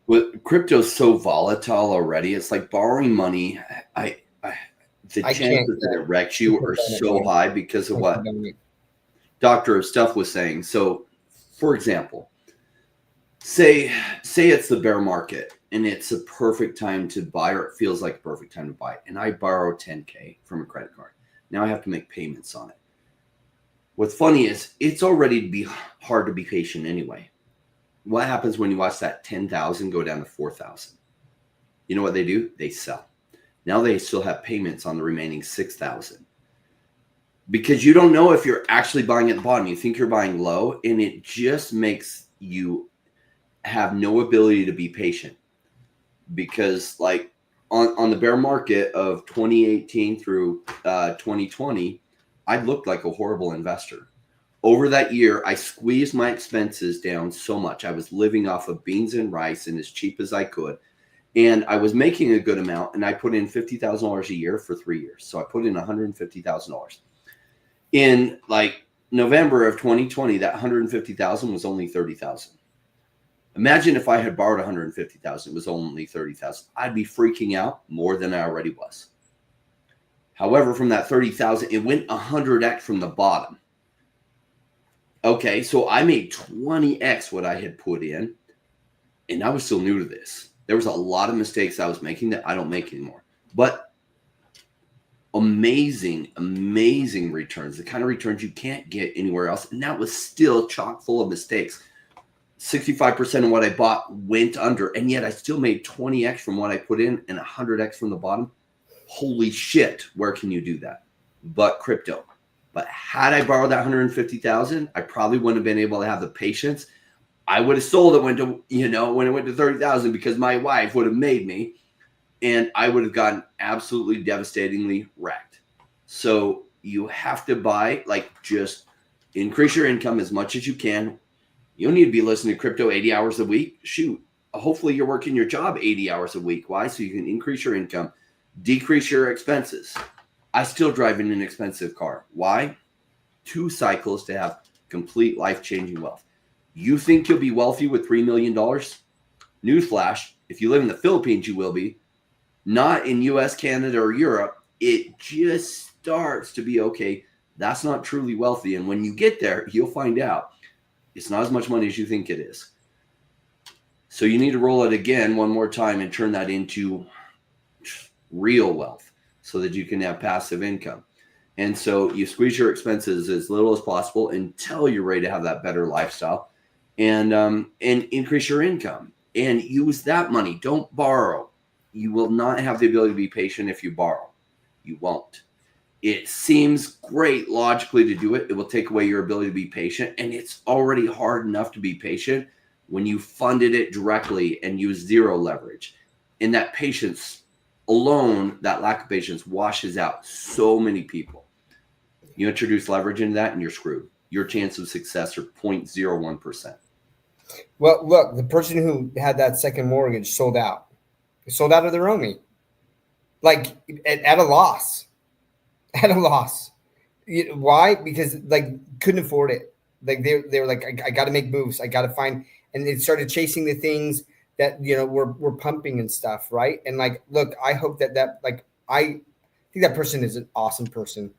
with crypto's so volatile already, it's like borrowing money. The chances that it wrecks you are so high because of what? Doctor of Stuff was saying. So, for example, say it's the bear market and it's a perfect time to buy, or it feels like a perfect time to buy, and I borrow $10K from a credit card. Now I have to make payments on it. What's funny is it's already hard to be patient anyway. What happens when you watch that 10,000 go down to 4,000? You know what they do? They sell. Now they still have payments on the remaining 6,000. Because you don't know if you're actually buying at the bottom. You think you're buying low, and it just makes you have no ability to be patient. Because like on the bear market of 2018 through 2020, I looked like a horrible investor. Over that year, I squeezed my expenses down so much. I was living off of beans and rice and as cheap as I could. And I was making a good amount, and I put in $50,000 a year for 3 years. So I put in $150,000. In like November of 2020, that 150,000 was only 30,000. Imagine if I had borrowed 150,000, it was only 30,000. I'd be freaking out more than I already was. However, from that 30,000, it went 100x from the bottom. Okay, so I made 20x what I had put in, and I was still new to this. There was a lot of mistakes I was making that I don't make anymore. But amazing returns, the kind of returns you can't get anywhere else. And that was still chock full of mistakes. 65% of what I bought went under, and yet I still made 20x from what I put in and 100x from the bottom. Holy shit, where can you do that? But crypto. But had I borrowed that 150,000, I probably wouldn't have been able to have the patience. I would have sold it when it went to 30,000 because my wife would have made me, and I would have gotten absolutely devastatingly wrecked. So you have to buy, like, just increase your income as much as you can. You don't need to be listening to crypto 80 hours a week. Shoot, hopefully you're working your job 80 hours a week. Why? So you can increase your income, decrease your expenses. I still drive an inexpensive car. Why? 2 cycles to have complete life-changing wealth. You think you'll be wealthy with $3 million? Newsflash, if you live in the Philippines, you will be. Not in US, Canada, or Europe. It just starts to be, okay, that's not truly wealthy. And when you get there, you'll find out it's not as much money as you think it is. So you need to roll it again one more time and turn that into real wealth so that you can have passive income. And so you squeeze your expenses as little as possible until you're ready to have that better lifestyle, and increase your income and use that money. Don't borrow. You will not have the ability to be patient if you borrow. You won't. It seems great logically to do it. It will take away your ability to be patient. And it's already hard enough to be patient when you funded it directly and use zero leverage. And that patience alone, that lack of patience, washes out so many people. You introduce leverage into that and you're screwed. Your chance of success are 0.01%. Well, look, the person who had that second mortgage sold out. They sold out of their OMI. Like at a loss. At a loss. Why? Because like couldn't afford it. Like they were like, I got to make moves. I got to find, and they started chasing the things that we're pumping and stuff, right? And like, look, I hope that like I think that person is an awesome person.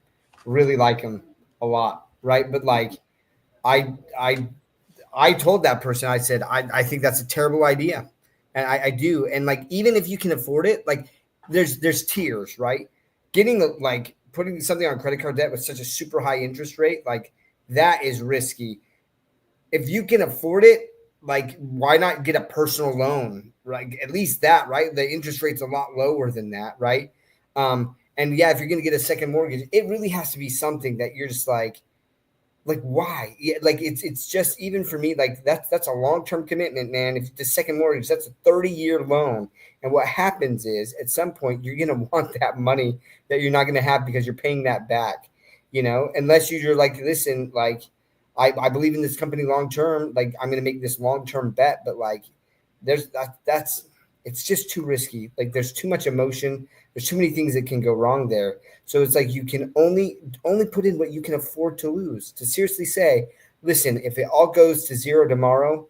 Really like him a lot, right? But like, I told that person, I said, I think that's a terrible idea, and I do. And like, even if you can afford it, like, there's tiers, right? Getting like putting something on credit card debt with such a super high interest rate, like that is risky. If you can afford it, like, why not get a personal loan, right? At least that, right? The interest rate's a lot lower than that, right? And yeah, if you're going to get a second mortgage, it really has to be something that you're just like why? Yeah, like it's just, even for me, like that's a long-term commitment, man. If the second mortgage, that's a 30-year loan. And what happens is at some point you're going to want that money that you're not going to have because you're paying that back, unless you're like, listen, like, I believe in this company long-term. Like, I'm going to make this long-term bet, but like it's just too risky. Like, there's too much emotion. There's too many things that can go wrong there. So it's like you can only put in what you can afford to lose. To seriously say, listen, if it all goes to zero tomorrow,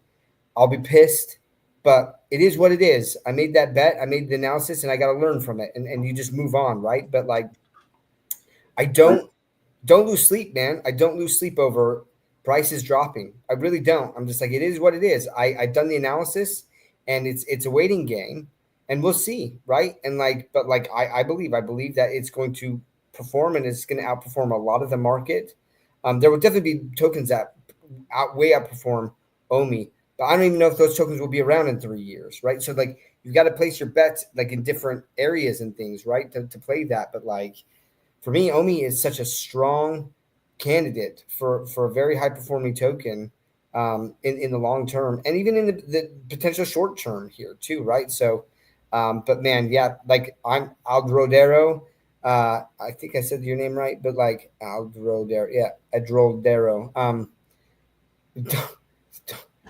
I'll be pissed. But it is what it is. I made that bet. I made the analysis, and I got to learn from it. And you just move on, right? But like, I don't don't lose sleep, man. I don't lose sleep over prices dropping. I really don't. I'm just like, it is what it is. I've done the analysis, and it's a waiting game, and we'll see, right? And like, but like, I believe that it's going to perform, and it's going to outperform a lot of the market. There will definitely be tokens that way outperform OMI, but I don't even know if those tokens will be around in 3 years, right? So like, you've got to place your bets like in different areas and things, right, to play that. But like, for me, OMI is such a strong candidate for a very high performing token in the long term, and even in the potential short term here too, right? So, but man, yeah, like I'm Aldrodero. I think I said your name right, but like Aldrodero, yeah, Adrodero.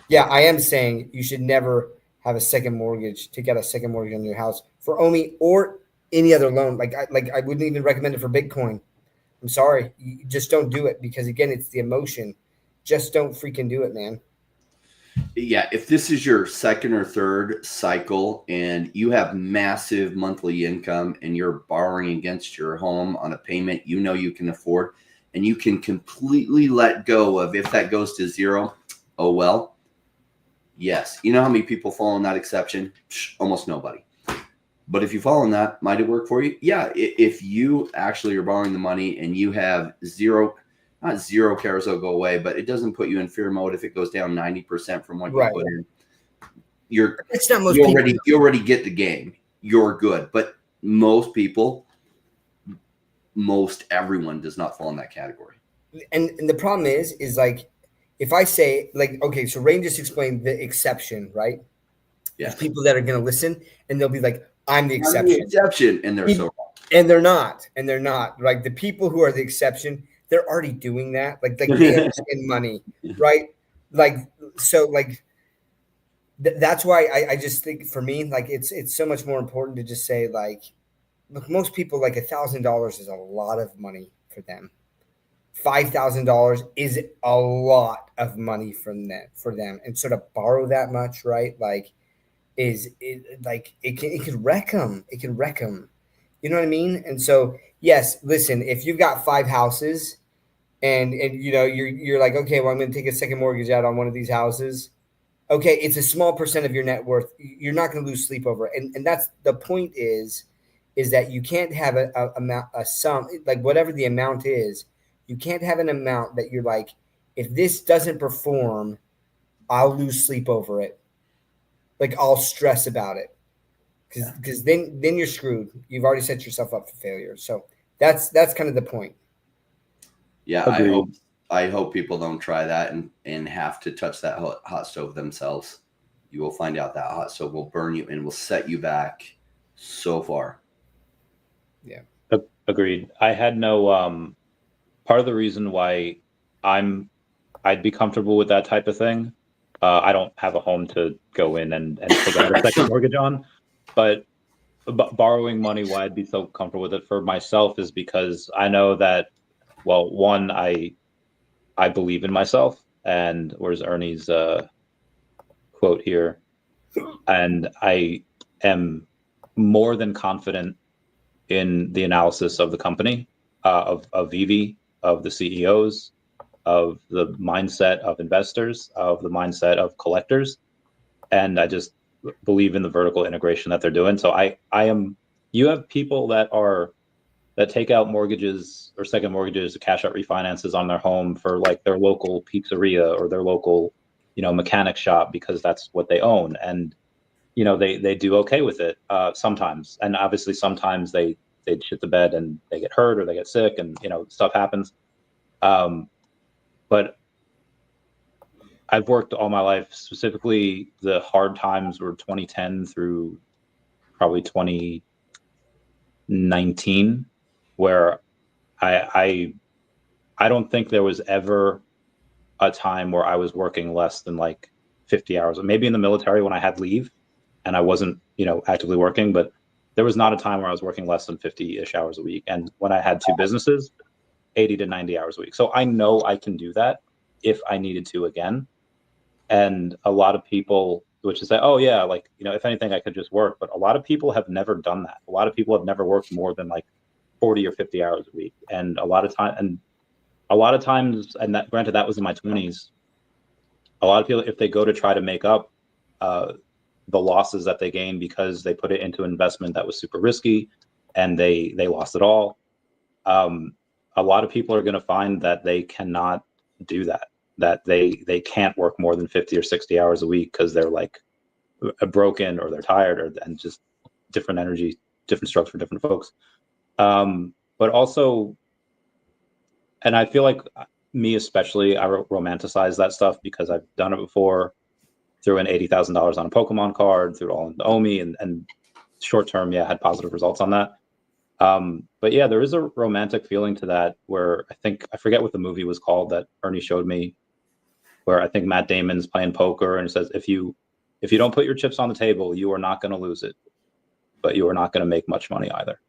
Yeah, I am saying you should never have a second mortgage, take out a second mortgage on your house for OMI or any other loan. Like I wouldn't even recommend it for Bitcoin. I'm sorry, you just don't do it, because again, it's the emotion. Just don't freaking do it, man. Yeah, if this is your second or third cycle and you have massive monthly income and you're borrowing against your home on a payment you know you can afford, and you can completely let go of if that goes to zero, oh well. Yes. You know how many people fall in that exception? Almost nobody. But if you fall in that, might it work for you? Yeah. If you actually are borrowing the money and you have zero, not zero carousel go away, but it doesn't put you in fear mode if it goes down 90% from what you put in. It's not most people. You already get the game. You're good. But most people, everyone does not fall in that category. And the problem is like, if I say, like, okay, so Rain just explained the exception, right? Yeah. There's people that are going to listen and they'll be like, I'm the exception. And they're so wrong. And they're not. And they're not. Like, the people who are the exception, they're already doing that. Like they understand money, right? Like, so like, that's why I just think, for me, like, it's so much more important to just say, like, look, most people, like, $1,000 is a lot of money for them. $5,000 is a lot of money for them, and sort of borrow that much, right? Like, it can wreck them. It can wreck them. You know what I mean? And so, yes, listen, if you've got 5 houses and you know, you're like, okay, well, I'm going to take a second mortgage out on one of these houses. Okay, it's a small percent of your net worth. You're not going to lose sleep over it. And that's the point, is that you can't have a sum, like whatever the amount is. You can't have an amount that you're like, if this doesn't perform, I'll lose sleep over it. Like, I'll stress about it, because then you're screwed. You've already set yourself up for failure. So that's kind of the point. Yeah, I hope people don't try that and have to touch that hot stove themselves. You will find out that hot stove will burn you and will set you back so far. Yeah, agreed. I had no part of the reason why I'd be comfortable with that type of thing. I don't have a home to go in and take out a second mortgage on, but borrowing money, why I'd be so comfortable with it for myself is because I know that, well, one, I believe in myself, and where's Ernie's quote here, and I am more than confident in the analysis of the company, of VeVe, of the CEOs, of the mindset of investors, of the mindset of collectors, and I just believe in the vertical integration that they're doing. So you have people that take out mortgages or second mortgages, cash out refinances on their home for like their local pizzeria or their local, mechanic shop, because that's what they own, and they do okay with it sometimes, and obviously sometimes they shit the bed and they get hurt or they get sick, and stuff happens. But I've worked all my life. Specifically, the hard times were 2010 through probably 2019, where I don't think there was ever a time where I was working less than like 50 hours. Maybe in the military when I had leave and I wasn't, actively working, but there was not a time where I was working less than 50-ish hours a week. And when I had 2 businesses, 80 to 90 hours a week. So I know I can do that if I needed to again. And a lot of people, which is say, oh yeah, like, if anything, I could just work. But a lot of people have never done that. A lot of people have never worked more than like 40 or 50 hours a week. And a lot of time, and a lot of times, and that, granted, that was in my 20s. A lot of people, if they go to try to make up the losses that they gained because they put it into an investment that was super risky and they lost it all, a lot of people are going to find that they cannot do that, that they can't work more than 50 or 60 hours a week because they're like broken or they're tired, or and just different energy, different strokes for different folks. But also, and I feel like me especially, I romanticize that stuff because I've done it before. Threw in $80,000 on a Pokemon card, threw it all in the OMI, and short term, yeah, had positive results on that. But yeah, there is a romantic feeling to that where I forget what the movie was called that Ernie showed me, where I think Matt Damon's playing poker and it says, if you don't put your chips on the table, you are not going to lose it, but you are not going to make much money either.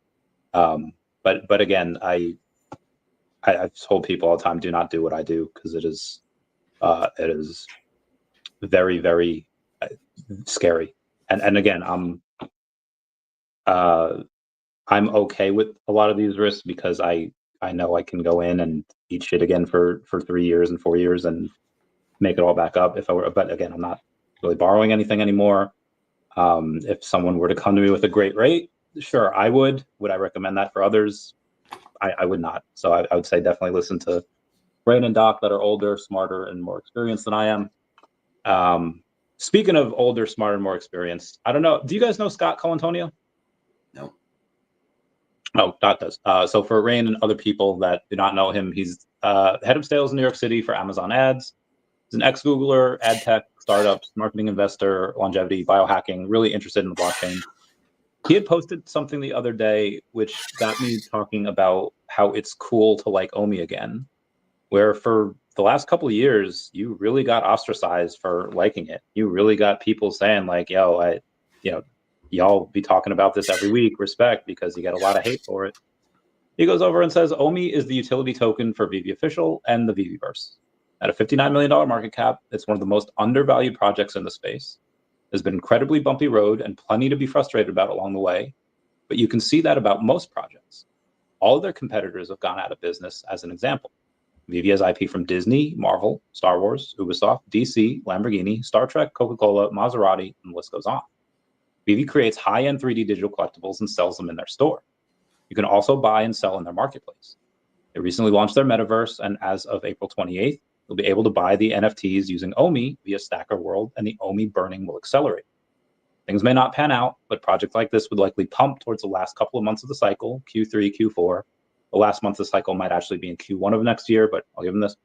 But again, I've told people all the time, do not do what I do, because it is very, very scary. And again, I'm okay with a lot of these risks because I know I can go in and eat shit again for 3 years and 4 years and make it all back up if I were. But again, I'm not really borrowing anything anymore. If someone were to come to me with a great rate, sure, I would. Would I recommend that for others? I would not. So I would say definitely listen to Rain and Doc that are older, smarter, and more experienced than I am. Speaking of older, smarter, and more experienced, I don't know. Do you guys know Scott Colantonio? No. Oh, Doc does. So for Rain and other people that do not know him, he's head of sales in New York City for Amazon Ads. He's an ex-Googler, ad tech, startups, marketing investor, longevity, biohacking, really interested in the blockchain. He had posted something the other day, which got me talking about how it's cool to like OMI again, where for the last couple of years, you really got ostracized for liking it. You really got people saying like, yo, y'all be talking about this every week, respect, because you get a lot of hate for it. He goes over and says, OMI is the utility token for VeVe Official and the VeVeverse. At a $59 million market cap, it's one of the most undervalued projects in the space. There's been incredibly bumpy road and plenty to be frustrated about along the way, but you can see that about most projects. All of their competitors have gone out of business, as an example. VeVe has IP from Disney, Marvel, Star Wars, Ubisoft, DC, Lamborghini, Star Trek, Coca-Cola, Maserati, and the list goes on. VeVe creates high-end 3D digital collectibles and sells them in their store. You can also buy and sell in their marketplace. They recently launched their metaverse, and as of April 28th, you'll be able to buy the NFTs using OMI via Stacker World, and the OMI burning will accelerate. Things may not pan out, but projects like this would likely pump towards the last couple of months of the cycle, Q3, Q4. The last month of the cycle might actually be in Q1 of next year, but I'll give him this.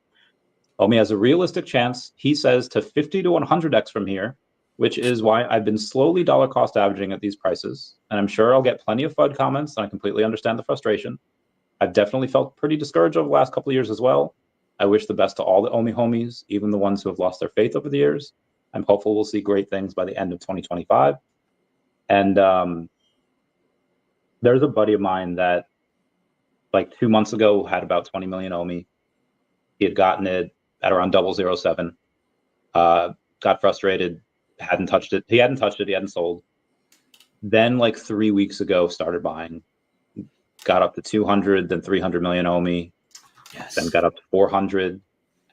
OMI has a realistic chance, he says, to 50 to 100x from here, which is why I've been slowly dollar cost averaging at these prices. And I'm sure I'll get plenty of FUD comments, and I completely understand the frustration. I've definitely felt pretty discouraged over the last couple of years as well. I wish the best to all the OMI homies, even the ones who have lost their faith over the years. I'm hopeful we'll see great things by the end of 2025. And there's a buddy of mine that like 2 months ago had about 20 million OMI. He had gotten it at around 007. Got frustrated, hadn't touched it. He hadn't touched it, he hadn't sold. Then like 3 weeks ago, started buying. Got up to 200, then 300 million OMI. Yes. Then got up to 400,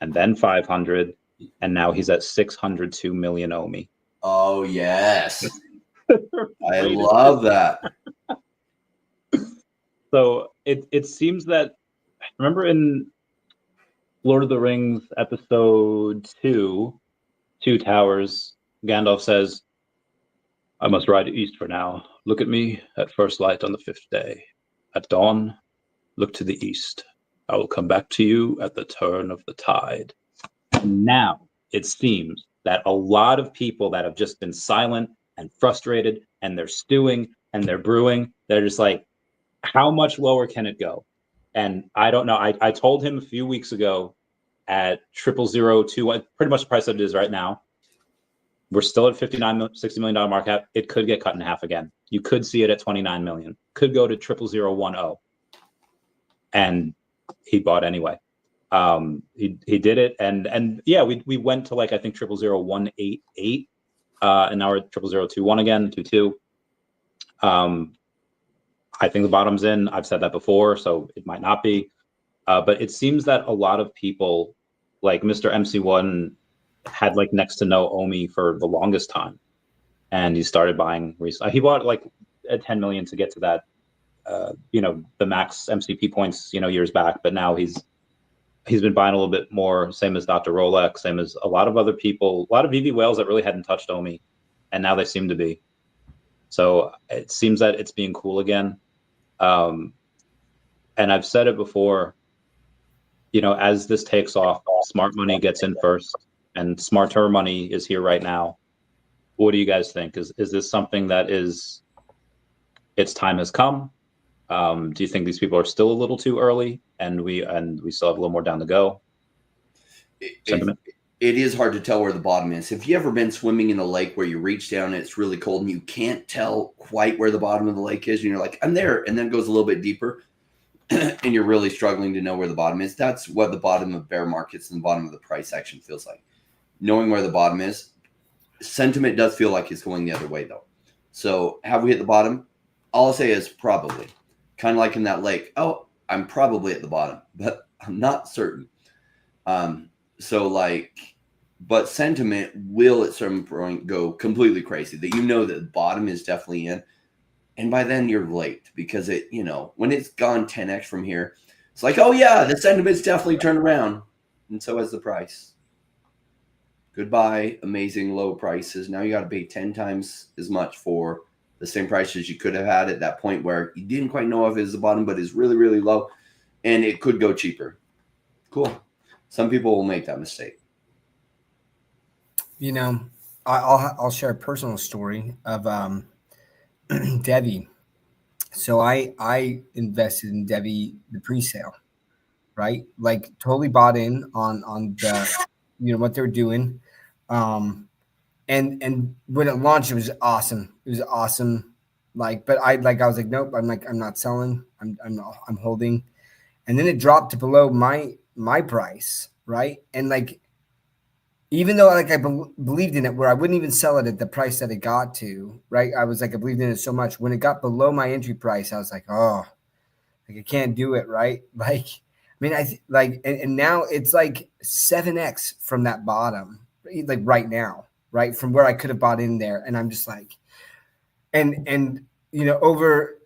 and then 500, and now he's at 602 million OMI. Oh, yes. I love that. So it seems that, remember in Lord of the Rings episode 2, Two Towers, Gandalf says, I must ride east for now. Look at me at first light on the 5th day. At dawn, look to the east. I will come back to you at the turn of the tide. And now it seems that a lot of people that have just been silent and frustrated, and they're stewing and they're brewing, they're just like, how much lower can it go? And I don't know. I told him a few weeks ago at 0002, pretty much the price that it is right now. We're still at $60 million market cap. It could get cut in half again. You could see it at 29 million. Could go to 00010. And he bought anyway. He did it, and yeah, we went to like I think 000188, and now we're at 0021 again, 22. I think the bottom's in. I've said that before, so it might not be. But it seems that a lot of people, like Mr. MC1, had like next to no OMI for the longest time, and he started buying recently. He bought like at 10 million to get to that, the max MCP points, years back. But now he's been buying a little bit more. Same as Dr. Rolex, same as a lot of other people, a lot of VeVe whales that really hadn't touched OMI, and now they seem to be. So it seems that it's being cool again. And I've said it before, as this takes off, smart money gets in first, and smarter money is here right now. What do you guys think? Is this something that its time has come? Do you think these people are still a little too early, and we still have a little more down to go? It is hard to tell where the bottom is. Have you ever been swimming in a lake where you reach down and it's really cold and you can't tell quite where the bottom of the lake is? And you're like, I'm there. And then it goes a little bit deeper and you're really struggling to know where the bottom is. That's what the bottom of bear markets and the bottom of the price action feels like. Knowing where the bottom is, sentiment does feel like it's going the other way though. So have we hit the bottom? All I'll say is probably. Kind of like in that lake. Oh, I'm probably at the bottom, but I'm not certain. But sentiment will at some point go completely crazy that that the bottom is definitely in. And by then you're late because when it's gone 10x from here, it's like, oh yeah, the sentiment's definitely turned around. And so has the price. Goodbye, amazing low prices. Now you got to pay 10 times as much for the same prices you could have had at that point where you didn't quite know if it was the bottom, but it's really, really low. And it could go cheaper. Cool. Some people will make that mistake. I'll share a personal story of DEVVE. So I invested in DEVVE, the pre-sale, right? Like totally bought in on the what they're doing. And when it launched, it was awesome. It was awesome. But I was like, nope. I'm not selling. I'm holding. And then it dropped to below my price, right? And even though I believed in it, where I wouldn't even sell it at the price that it got to, right? I was like, I believed in it so much. When it got below my entry price, I was like, oh, I can't do it, right? And now it's like 7x from that bottom, right now, right? From where I could have bought in there. And I'm just like, over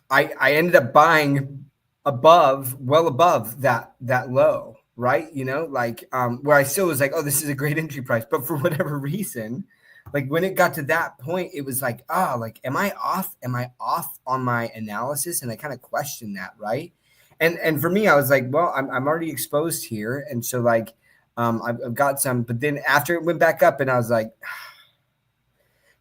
I ended up buying well above that low, right? Where I still was like, oh, this is a great entry price. But for whatever reason, when it got to that point, it was like, am I off? Am I off on my analysis? And I kind of questioned that, right? And for me, I was like, well, I'm already exposed here. And so I've got some, but then after it went back up and I was like,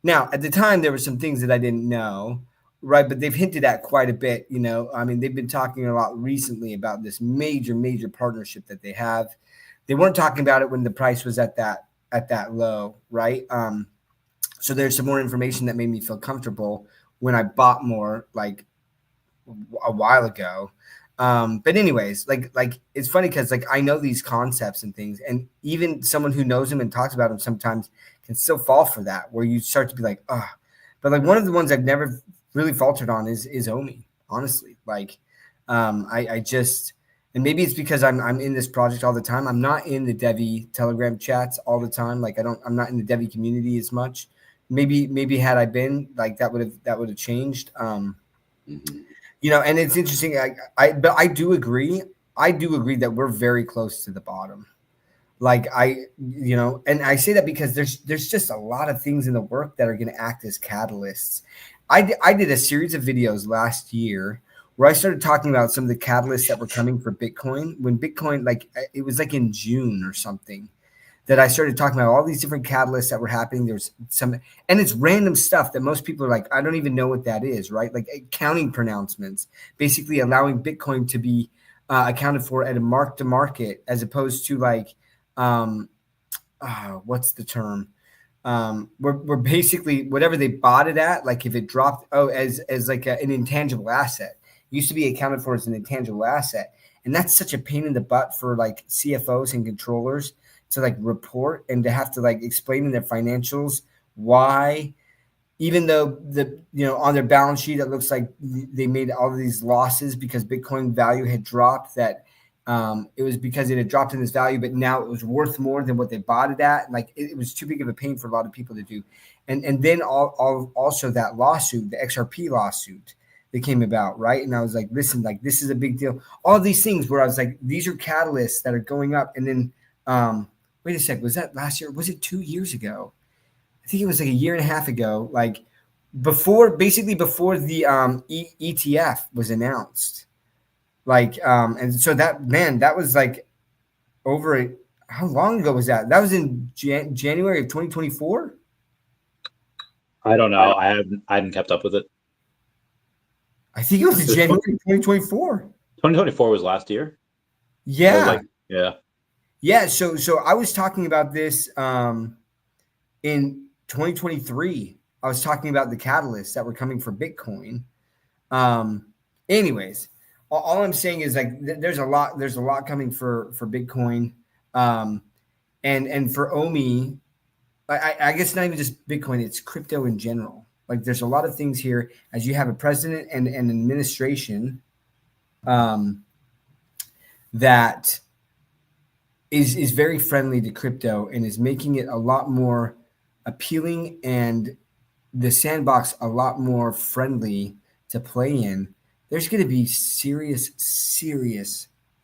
now at the time there were some things that I didn't know, right? But they've hinted at quite a bit, they've been talking a lot recently about this major partnership that they have. They weren't talking about it when the price was at that low, right? So there's some more information that made me feel comfortable when I bought more a while ago. But anyways, it's funny because I know these concepts and things, and even someone who knows them and talks about them sometimes can still fall for that, where you start to be like, oh, but one of the ones I've never really faltered on is OMI, honestly. I just, and maybe it's because I'm in this project all the time. I'm not in the DEVVE Telegram chats all the time. I'm not in the DEVVE community as much. Maybe had I been, that would have changed. And it's interesting. But I do agree. That we're very close to the bottom. And I say that because there's just a lot of things in the work that are going to act as catalysts. I did a series of videos last year where I started talking about some of the catalysts that were coming for Bitcoin. When Bitcoin, it was in June or something, that I started talking about all these different catalysts that were happening. There's some, and it's random stuff that most people are like, I don't even know what that is, right? Accounting pronouncements, basically allowing Bitcoin to be accounted for at a mark to market, as opposed to what's the term? We're basically whatever they bought it at, if it dropped, as an intangible asset. It used to be accounted for as an intangible asset. And that's such a pain in the butt for CFOs and controllers to report and to have to explain in their financials why even though on their balance sheet it looks like they made all of these losses because Bitcoin value had dropped, that it was because it had dropped in this value, but now it was worth more than what they bought it at. Like it was too big of a pain for a lot of people to do. And then also that lawsuit, the XRP lawsuit that came about, right? And I was like, listen, like this is a big deal. All these things where I was like, these are catalysts that are going up. And then wait a sec, was that last year? Was it 2 years ago? I think it was like a year and a half ago, like before the ETF was announced. Like, and so that was like how long ago was that? That was in January of 2024. I don't know. I hadn't kept up with it. I think it was in January 2024. 2024 was last year. Yeah. Yeah. So I was talking about this in 2023. I was talking about the catalysts that were coming for Bitcoin. Anyways, all I'm saying is like there's a lot coming for Bitcoin, and for OMI. I guess not even just Bitcoin, it's crypto in general. Like there's a lot of things here as you have a president and an administration that is very friendly to crypto and is making it a lot more appealing and the sandbox a lot more friendly to play in. There's going to be serious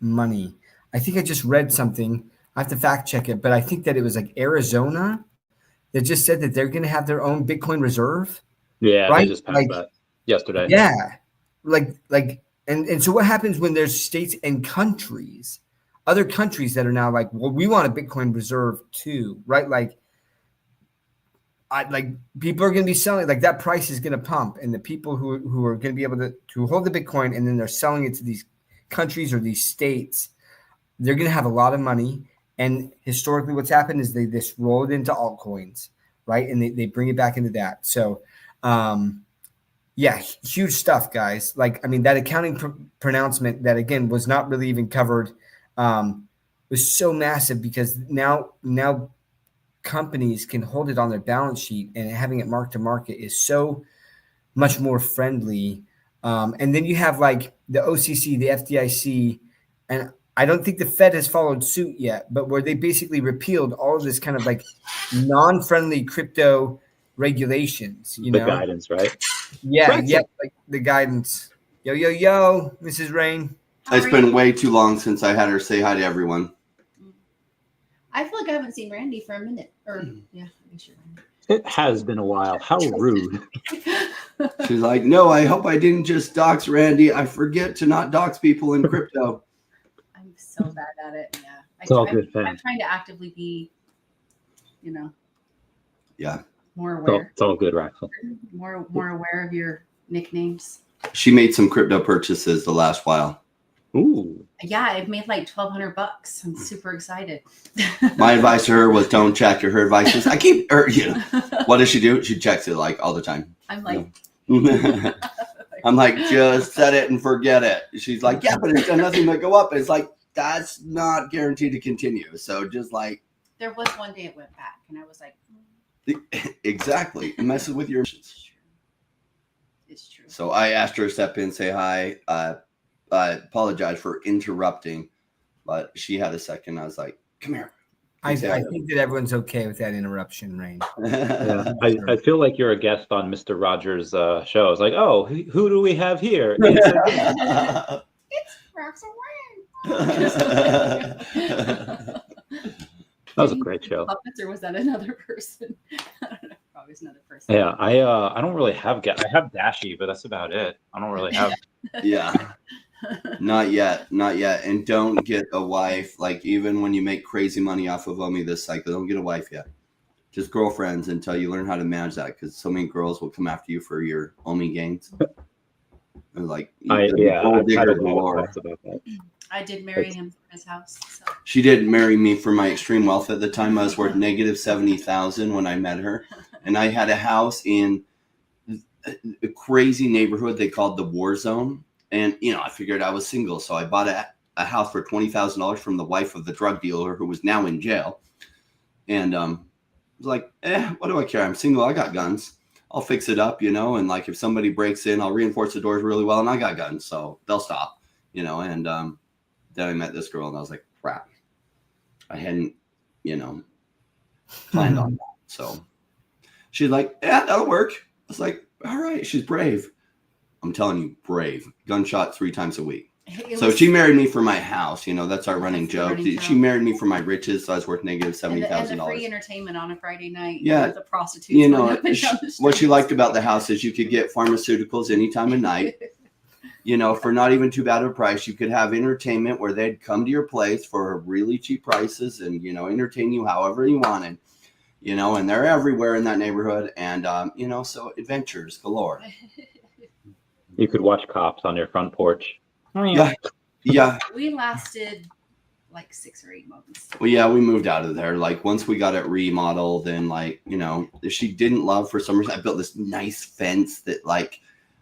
money. I think I just read something. I have to fact check it, but I think that it was like Arizona that just said that they're going to have their own Bitcoin reserve. Yeah, right? They just passed that yesterday. Yeah. And so what happens when there's states and countries, other countries that are now like, well, we want a Bitcoin reserve too, right? Like people are going to be selling, like that price is going to pump, and the people who are going to be able to hold the Bitcoin and then they're selling it to these countries or these states, they're going to have a lot of money. And historically what's happened is they just roll it into altcoins, right? And they bring it back into that. So, yeah, huge stuff, guys. Like, I mean, that accounting pronouncement that, again, was not really even covered was so massive because now companies can hold it on their balance sheet, and having it mark to market is so much more friendly. And then you have like the OCC, the FDIC, and I don't think the Fed has followed suit yet, but where they basically repealed all of this kind of like non-friendly crypto regulations, the guidance, right? Yeah, Right. yeah, like the guidance. Yo, Mrs. Rain. It's been way too long since I had her say hi to everyone. I feel like I haven't seen Randy for a minute. Or yeah, I guess you're right. It has been a while. How rude. She's like, no, I hope I didn't just dox Randy. I forget to not dox people in crypto. I'm so bad at it. Yeah. It's all good, I'm trying to actively be, Yeah. more aware. It's all good, Raxel. More aware of your nicknames. She made some crypto purchases the last while. Ooh. Yeah, I've made like $1,200. I'm super excited. My advice to her was don't check. Her advice was what does she do? She checks it like all the time. I'm like, I'm like, just set it and forget it. She's like, yeah, but it's done nothing but go up. And it's like, that's not guaranteed to continue. So just like, there was one day it went back, and I was like, exactly. It messes with your. It's true. So I asked her to step in, say hi. I apologize for interrupting, but she had a second. I was like, come here. I think that everyone's okay with that interruption, Rain. Yeah. I feel like you're a guest on Mr. Rogers' show. I was like, oh, who do we have here? It's Raxel That was a great show. Puppets, or was that another person? I don't know. Probably another person. Yeah, I don't really have I have Dashi, but that's about it. I don't really have. Yeah. Not yet. And don't get a wife. Like, even when you make crazy money off of OMI this cycle, don't get a wife yet. Just girlfriends until you learn how to manage that, because so many girls will come after you for your OMI gains. And like, I don't know galore. about that. I did marry him from his house. So. She did marry me for my extreme wealth. At the time, I was worth negative 70,000 when I met her, and I had a house in a crazy neighborhood they called the War Zone. And, I figured I was single. So I bought a house for $20,000 from the wife of the drug dealer who was now in jail. And I was like, what do I care? I'm single. I got guns. I'll fix it up, and like if somebody breaks in, I'll reinforce the doors really well, and I got guns, so they'll stop, and then I met this girl and I was like, crap, I hadn't, planned on that. So she's like, yeah, that'll work. I was like, all right, she's brave. I'm telling you, brave. Gunshot 3 times a week. So she married me for my house. That's our running joke. She married me for my riches, so I was worth negative $70,000. And the free entertainment on a Friday night. Yeah, with the prostitutes. What she liked about the house is you could get pharmaceuticals any time of night. For not even too bad of a price. You could have entertainment where they'd come to your place for really cheap prices and entertain you however you wanted. And they're everywhere in that neighborhood, and so adventures galore. You could watch cops on your front porch. Yeah. We lasted like 6 or 8 months. Well, yeah, we moved out of there. Like once we got it remodeled, and she didn't love, for some reason, I built this nice fence that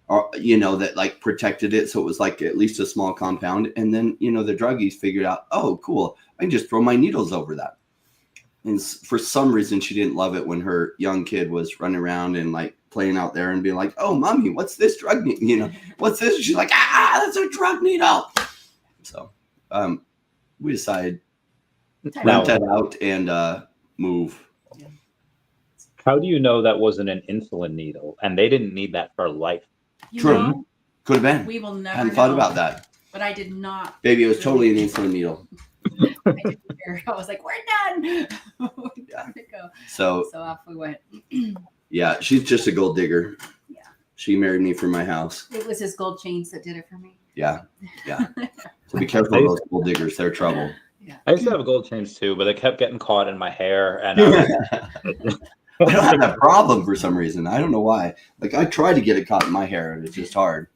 that protected it, so it was like at least a small compound. And then the druggies figured out, oh, cool, I can just throw my needles over that. And for some reason, she didn't love it when her young kid was running around and playing out there and being like, "Oh, mommy, what's this drug needle? What's this?" She's like, "That's a drug needle." So, we decided rent that out and move. How do you know that wasn't an insulin needle and they didn't need that for life? True, could have been. We will never. Hadn't thought about that. But I did not. Baby, it was totally an insulin needle. I was like, "We're done." Yeah. Go. So off we went. Yeah, she's just a gold digger. Yeah. She married me for my house. It was his gold chains that did it for me. Yeah. So be careful of those gold diggers; they're trouble. Yeah. I used to have gold chains too, but they kept getting caught in my hair, and I don't have that problem for some reason. I don't know why. I try to get it caught in my hair, and it's just hard.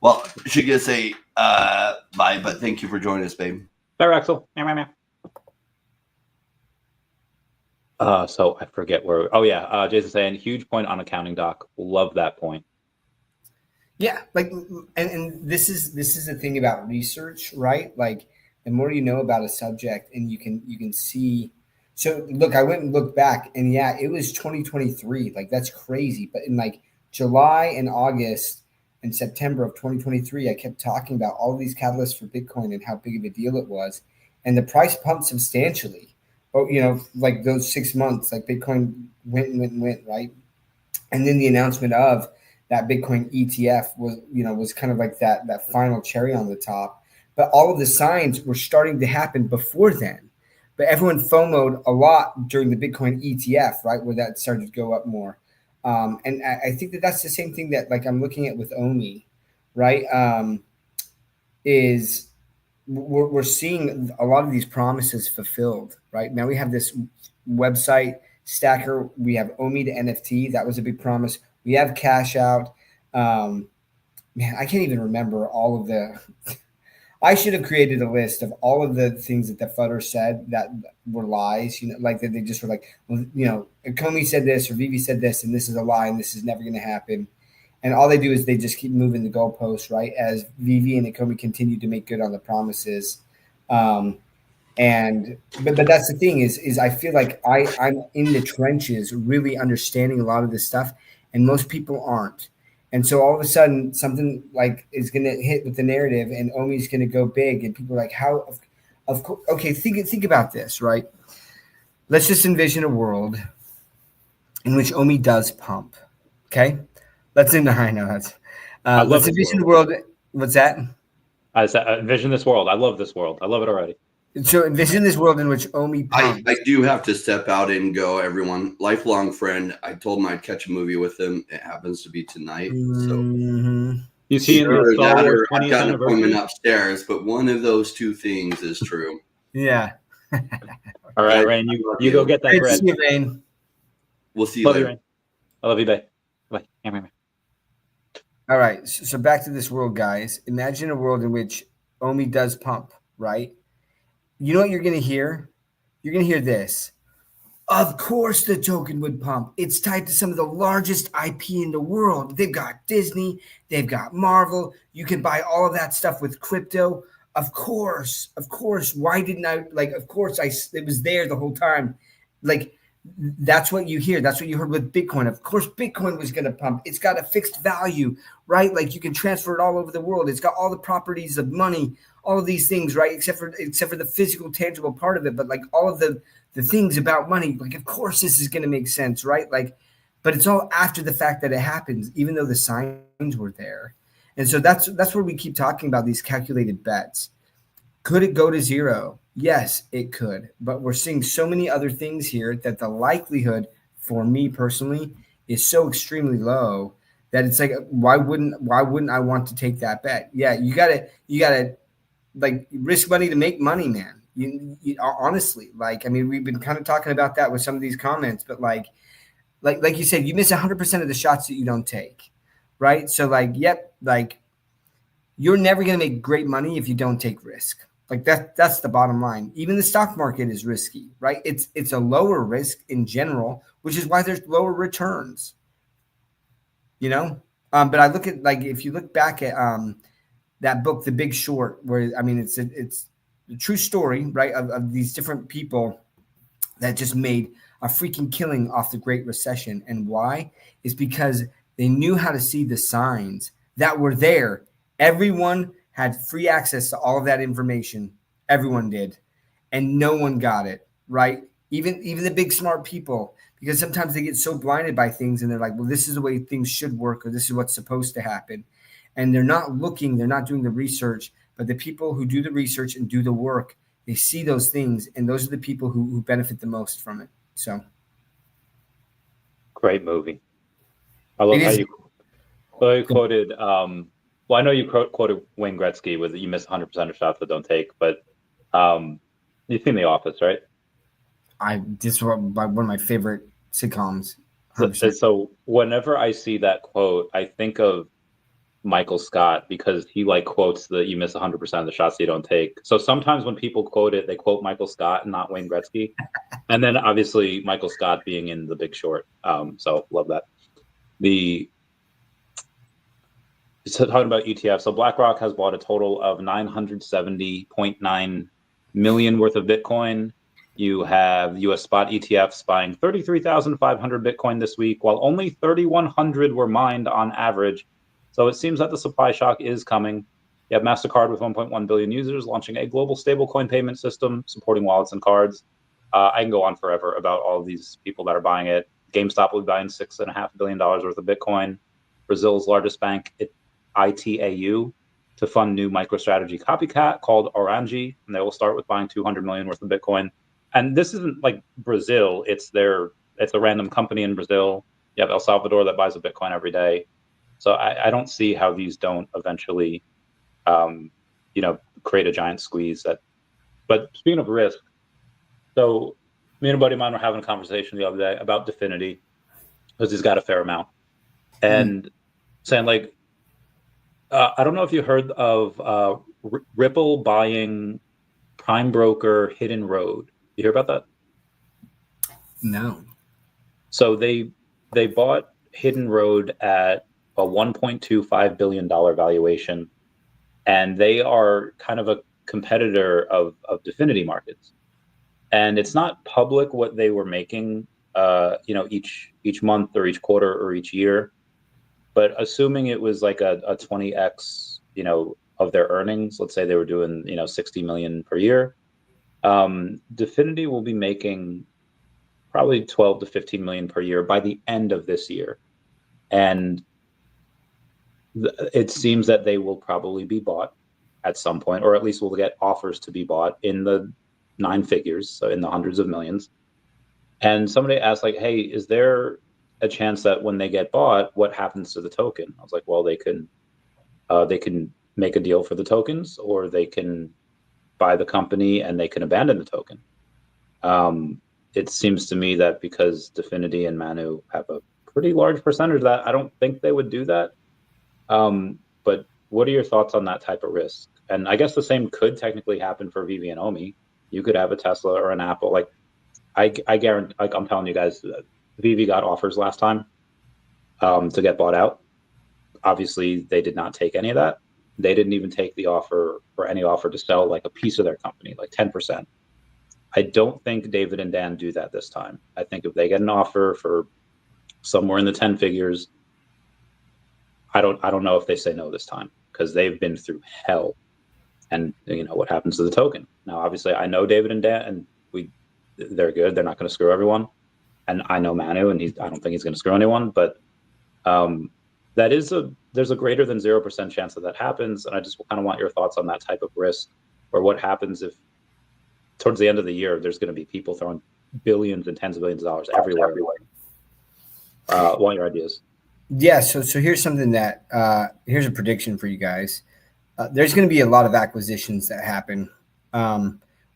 Well, she gonna say bye, but thank you for joining us, babe. Bye, Axel. So I forget where. Oh yeah, Jason saying huge point on accounting doc. Love that point. Yeah, and this is the thing about research, right? The more you know about a subject, and you can see. So look, I went and looked back, and yeah, it was 2023. That's crazy. But in July and August and September of 2023, I kept talking about all these catalysts for Bitcoin and how big of a deal it was, and the price pumped substantially. Oh, those 6 months, Bitcoin went, right? And then the announcement of that Bitcoin ETF was kind of that final cherry on the top. But all of the signs were starting to happen before then. But everyone FOMO'd a lot during the Bitcoin ETF, right, where that started to go up more. And I think that's the same thing that I'm looking at with OMI, right? Is we're seeing a lot of these promises fulfilled, right? Now we have this website stacker. We have OMI to NFT. That was a big promise. We have cash out. Man, I can't even remember all of the. I should have created a list of all of the things that the fudder said that were lies. That they just were Comey said this or VeVe said this, and this is a lie, and this is never going to happen. And all they do is they just keep moving the goalposts, right? As VeVe and Comey continue to make good on the promises. But that's the thing is I feel like I'm in the trenches really understanding a lot of this stuff, and most people aren't. And so all of a sudden something is going to hit with the narrative, and OMI's going to go big, and people are like, how? Of course. Okay, think about this, right? Let's just envision a world in which OMI does pump. Okay, let's let's envision the world. What's that? I said, envision this world. I love this world. I love it already. So envision this world in which OMI pumps. I do have to step out and go, everyone. Lifelong friend. I told him I'd catch a movie with him. It happens to be tonight. So you see in the Star Wars 20th I've got an appointment anniversary upstairs, but one of those two things is true. Yeah. All right, Rain, you go get that bread. See you, Rain. We'll see you Love later. you, Rain. I love you, babe. Bye. All right. So back to this world, guys. Imagine a world in which OMI does pump, right? You know what you're going to hear? You're going to hear this. Of course the token would pump. It's tied to some of the largest IP in the world. They've got Disney. They've got Marvel. You can buy all of that stuff with crypto. Of course. Why didn't I? Of course, it was there the whole time. That's what you hear. That's what you heard with Bitcoin. Of course, Bitcoin was going to pump. It's got a fixed value, right? Like you can transfer it all over the world. It's got all the properties of money, all of these things, right? Except for the physical, tangible part of it. But like all of the things about money, like of course this is going to make sense, right? Like, but it's all after the fact that it happens, even though the signs were there. And so that's where we keep talking about these calculated bets. Could it go to zero? Yes, it could. But we're seeing so many other things here that the likelihood for me personally is so extremely low that it's like, why wouldn't I want to take that bet? Yeah, you gotta like risk money to make money, man. You honestly, like, I mean, we've been kind of talking about that with some of these comments, but like you said, you miss 100% of the shots that you don't take, right? So like, yep, like you're never going to make great money if you don't take risk. Like that's the bottom line. Even the stock market is risky, right? It's a lower risk in general, which is why there's lower returns. You know, but I look at, like, if you look back at that book, The Big Short, where I mean it's the true story, right, of these different people that just made a freaking killing off the Great Recession. And why? Is because they knew how to see the signs that were there. Everyone had free access to all of that information. Everyone did. And no one got it, right? Even the big smart people, because sometimes they get so blinded by things and they're like, well, this is the way things should work, or this is what's supposed to happen. And they're not looking, they're not doing the research. But the people who do the research and do the work, they see those things, and those are the people who benefit the most from it. So Great movie. I love how you quoted. Well, I know you quoted Wayne Gretzky with you miss 100% of shots that don't take, but you've seen The Office, right? This is one of my favorite sitcoms. So whenever I see that quote, I think of Michael Scott, because he like quotes that you miss 100% of the shots you don't take. So sometimes when people quote it, they quote Michael Scott and not Wayne Gretzky. And then obviously Michael Scott being in The Big Short. So love that. So talking about ETFs, so BlackRock has bought a total of 970.9 million worth of Bitcoin. You have US spot ETFs buying 33,500 Bitcoin this week, while only 3,100 were mined on average. So it seems that the supply shock is coming. You have MasterCard with 1.1 billion users launching a global stablecoin payment system supporting wallets and cards. I can go on forever about all of these people that are buying it. GameStop will be buying $6.5 billion worth of Bitcoin. Brazil's largest bank, ITAU, to fund new MicroStrategy copycat called Orange, and they will start with buying 200 million worth of Bitcoin. And this isn't like Brazil; it's a random company in Brazil. You have El Salvador that buys a Bitcoin every day. So I don't see how these don't eventually, create a giant squeeze. But speaking of risk, so me and a buddy of mine were having a conversation the other day about DEVVE, because he's got a fair amount, and saying like, I don't know if you heard of Ripple buying prime broker Hidden Road. You hear about that? No. So they bought Hidden Road at a $1.25 billion valuation, and they are kind of a competitor of DEVVE Markets. And it's not public what they were making, each month or each quarter or each year. But assuming it was like a 20x, of their earnings, let's say they were doing, 60 million per year, DEVVE will be making probably 12 to 15 million per year by the end of this year. And it seems that they will probably be bought at some point, or at least will get offers to be bought in the 9 figures, so in the hundreds of millions. And somebody asked, like, hey, is there a chance that when they get bought, what happens to the token? I was like, well, they can make a deal for the tokens, or they can buy the company and they can abandon the token. It seems to me that because DEVVE and Manu have a pretty large percentage of that, I don't think they would do that. But what are your thoughts on that type of risk? And I guess the same could technically happen for VeVe and OMI. You could have a Tesla or an Apple. Like I guarantee, like I'm telling you guys, VeVe got offers last time to get bought out. Obviously, they did not take any of that. They didn't even take the offer or any offer to sell like a piece of their company, like 10%. I don't think David and Dan do that this time. I think if they get an offer for somewhere in the 10 figures, I don't know if they say no this time, because they've been through hell. And you know what happens to the token. Now, obviously, I know David and Dan, and they're good. They're not going to screw everyone. And I know Manu, and I don't think he's going to screw anyone. But there's a greater than 0% chance that happens. And I just kind of want your thoughts on that type of risk, or what happens if towards the end of the year there's going to be people throwing billions and tens of billions of dollars everywhere. Want your ideas? Yeah. So here's something that here's a prediction for you guys. There's going to be a lot of acquisitions that happen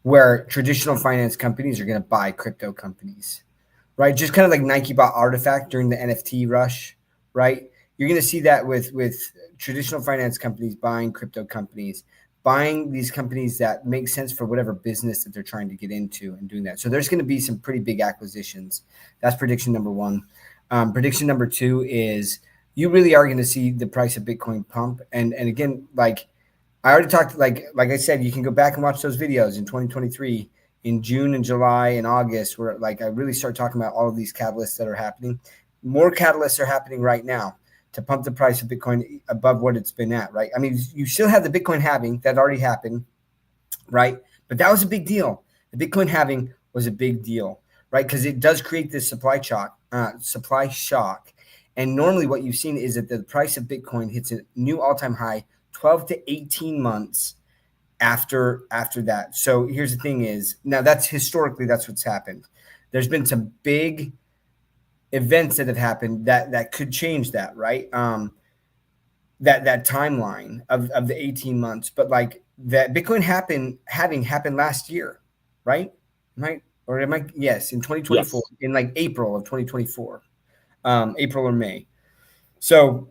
where traditional finance companies are going to buy crypto companies, right? Just kind of like Nike bought Artifact during the NFT rush, right? You're going to see that with traditional finance companies buying crypto companies, buying these companies that make sense for whatever business that they're trying to get into and doing that. So there's going to be some pretty big acquisitions. That's prediction number one. Prediction number two is you really are going to see the price of Bitcoin pump. And again, like I already talked, like I said, you can go back and watch those videos in 2023, in June and July and August, where like I really start talking about all of these catalysts that are happening. More catalysts are happening right now to pump the price of Bitcoin above what it's been at, right? I mean, you still have the Bitcoin halving that already happened, right? But that was a big deal. The Bitcoin halving was a big deal, right? Because it does create this supply shock. And normally what you've seen is that the price of Bitcoin hits a new all-time high 12 to 18 months after that. So here's the thing is, now that's historically, that's what's happened. There's been some big events that have happened that could change that, right? That timeline of the 18 months, but like that Bitcoin having happened last year, right? Right? Or am I? Yes, in 2024, yes. In like April of 2024, April or May. So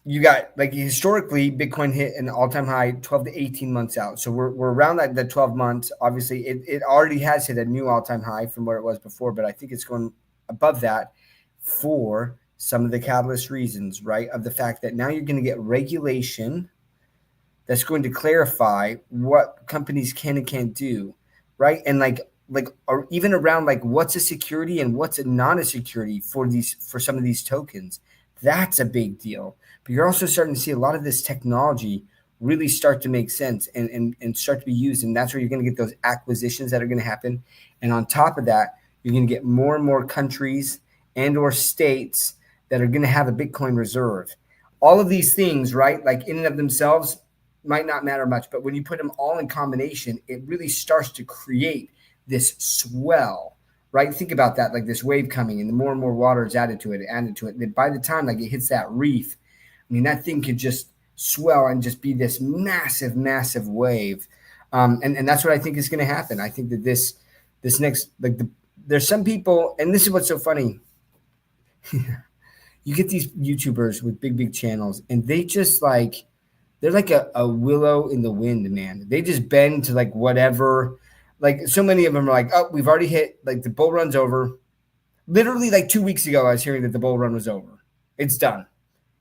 you got like historically Bitcoin hit an all-time high 12 to 18 months out. So we're around that 12 months. Obviously, it already has hit a new all-time high from where it was before, but I think it's going above that for some of the catalyst reasons, right? Of the fact that now you're going to get regulation that's going to clarify what companies can and can't do, right? And like or even around like what's a security and what's not a security for some of these tokens. That's a big deal. But you're also starting to see a lot of this technology really start to make sense and start to be used. And that's where you're going to get those acquisitions that are going to happen. And on top of that, you're going to get more and more countries and or states that are going to have a Bitcoin reserve. All of these things, right, like in and of themselves might not matter much. But when you put them all in combination, it really starts to create this swell, right? Think about that, like this wave coming and the more and more water is added to it. And by the time like it hits that reef, I mean, that thing could just swell and just be this massive, massive wave. And that's what I think is going to happen. I think that this next, like there's some people, and this is what's so funny. You get these YouTubers with big channels and they just like, they're like a willow in the wind, man. They just bend to like whatever. Like so many of them are like, oh, we've already hit, like the bull run's over. Literally like 2 weeks ago, I was hearing that the bull run was over. It's done.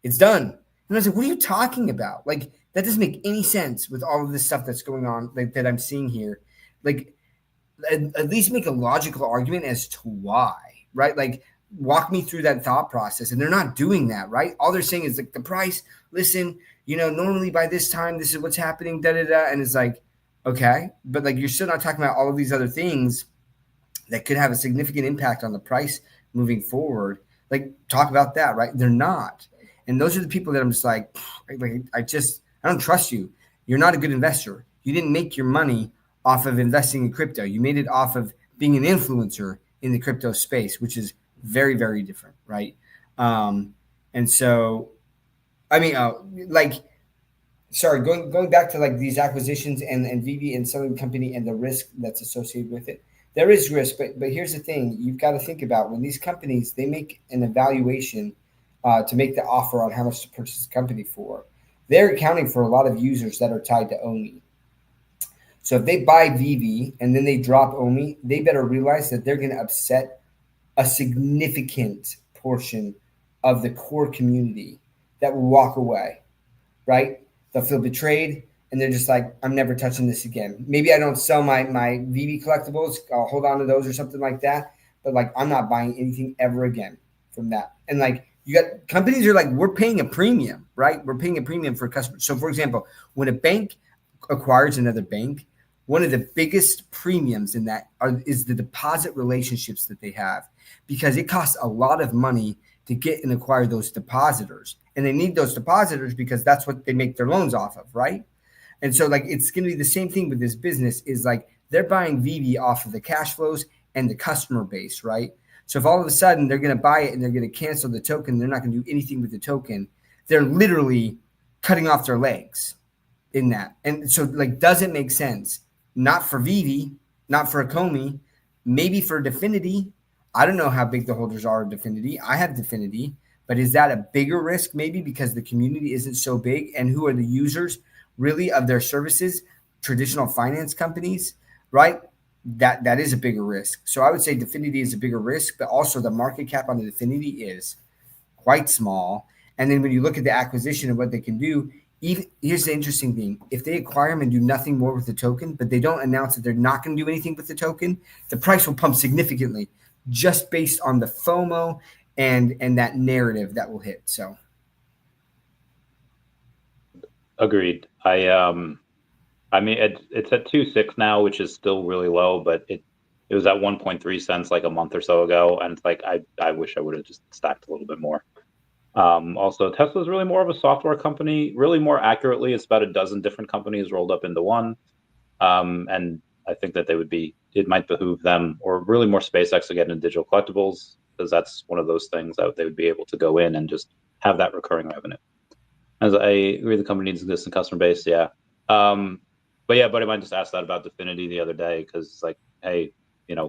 It's done. And I was like, what are you talking about? Like, that doesn't make any sense with all of this stuff that's going on, like that I'm seeing here. Like, at least make a logical argument as to why, right? Like, walk me through that thought process. And they're not doing that, right? All they're saying is like the price, listen, normally by this time, this is what's happening, And it's like, okay, but like you're still not talking about all of these other things that could have a significant impact on the price moving forward. Like talk about that, right? They're not. And those are the people that I'm just like I don't trust you. You're not a good investor. You didn't make your money off of investing in crypto. You made it off of being an influencer in the crypto space, which is very, very different, right? And so, I mean, going back to like these acquisitions and VeVe and selling the company and the risk that's associated with it. There is risk, but here's the thing: you've got to think about when these companies they make an evaluation to make the offer on how much to purchase the company for. They're accounting for a lot of users that are tied to OMI. So if they buy VeVe and then they drop OMI, they better realize that they're going to upset a significant portion of the core community that will walk away, right? They'll feel betrayed. and they're just like, I'm never touching this again. Maybe I don't sell my VeVe collectibles. I'll hold on to those or something like that. But like, I'm not buying anything ever again from that. And like, you got companies are like, we're paying a premium, right? We're paying a premium for customers. So for example, when a bank acquires another bank, one of the biggest premiums in that is the deposit relationships that they have, because it costs a lot of money to get and acquire those depositors. And they need those depositors because that's what they make their loans off of, right? And so like, it's going to be the same thing with this business, is like they're buying VeVe off of the cash flows and the customer base, right? So if all of a sudden they're going to buy it and they're going to cancel the token, they're not going to do anything with the token, they're literally cutting off their legs in that. And so like, does it make sense? Not for VeVe, not for a Comey, maybe for Definity. I don't know how big the holders are of Definity. I have Definity, but is that a bigger risk maybe because the community isn't so big? And who are the users really of their services? Traditional finance companies, right? That is a bigger risk. So I would say Definity is a bigger risk, but also the market cap on the Definity is quite small. And then when you look at the acquisition and what they can do, here's the interesting thing. If they acquire them and do nothing more with the token, but they don't announce that they're not going to do anything with the token, the price will pump significantly just based on the FOMO and that narrative that will hit. So agreed. I mean, it's at 2.6 now, which is still really low, but it was at 1.3 cents like a month or so ago, and it's like I wish I would have just stacked a little bit more. Also, Tesla is really more of a software company. Really, more accurately, it's about a dozen different companies rolled up into one, and I think that it might behoove them, or really more SpaceX, to get into digital collectibles, because that's one of those things that they would be able to go in and just have that recurring revenue. As I agree, the company needs existing customer base, yeah. But yeah, buddy mine just asked that about Definity the other day, because it's like, hey,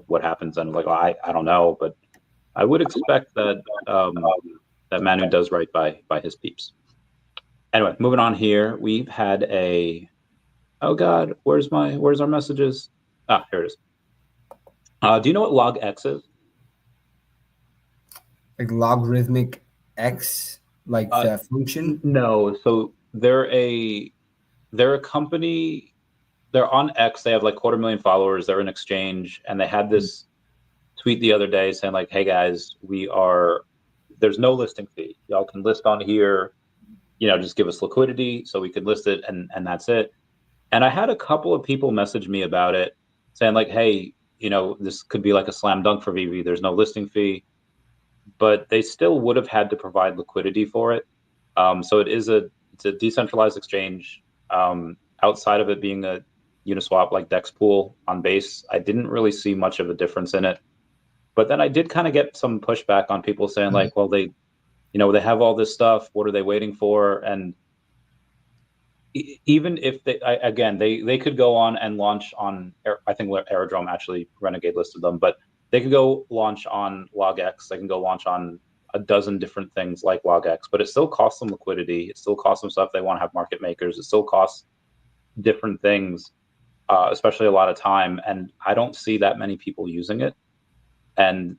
what happens? And I'm like, well, I don't know, but I would expect that that Manu does right by his peeps. Anyway, moving on here, we've had oh God, where's our messages? Ah, here it is. Do you know what log X is? like logarithmic X, like the function? No. So they're a company. They're on X. They have like 250,000 followers. They're an exchange, and they had this tweet the other day saying like, "Hey guys, there's no listing fee. Y'all can list on here. Just give us liquidity so we could list it, and that's it." And I had a couple of people message me about it, saying like, "Hey, this could be like a slam dunk for VeVe. There's no listing fee," but they still would have had to provide liquidity for it. So it's a decentralized exchange. Outside of it being a Uniswap like DEX pool on base, I didn't really see much of a difference in it. But then I did kind of get some pushback on people saying like, well, they have all this stuff. What are they waiting for? And even if they could go on and launch on, I think Aerodrome actually Renegade listed them, but they could go launch on LogX. They can go launch on a dozen different things like LogX, but it still costs them liquidity. It still costs them stuff. They want to have market makers. It still costs different things, especially a lot of time. And I don't see that many people using it. And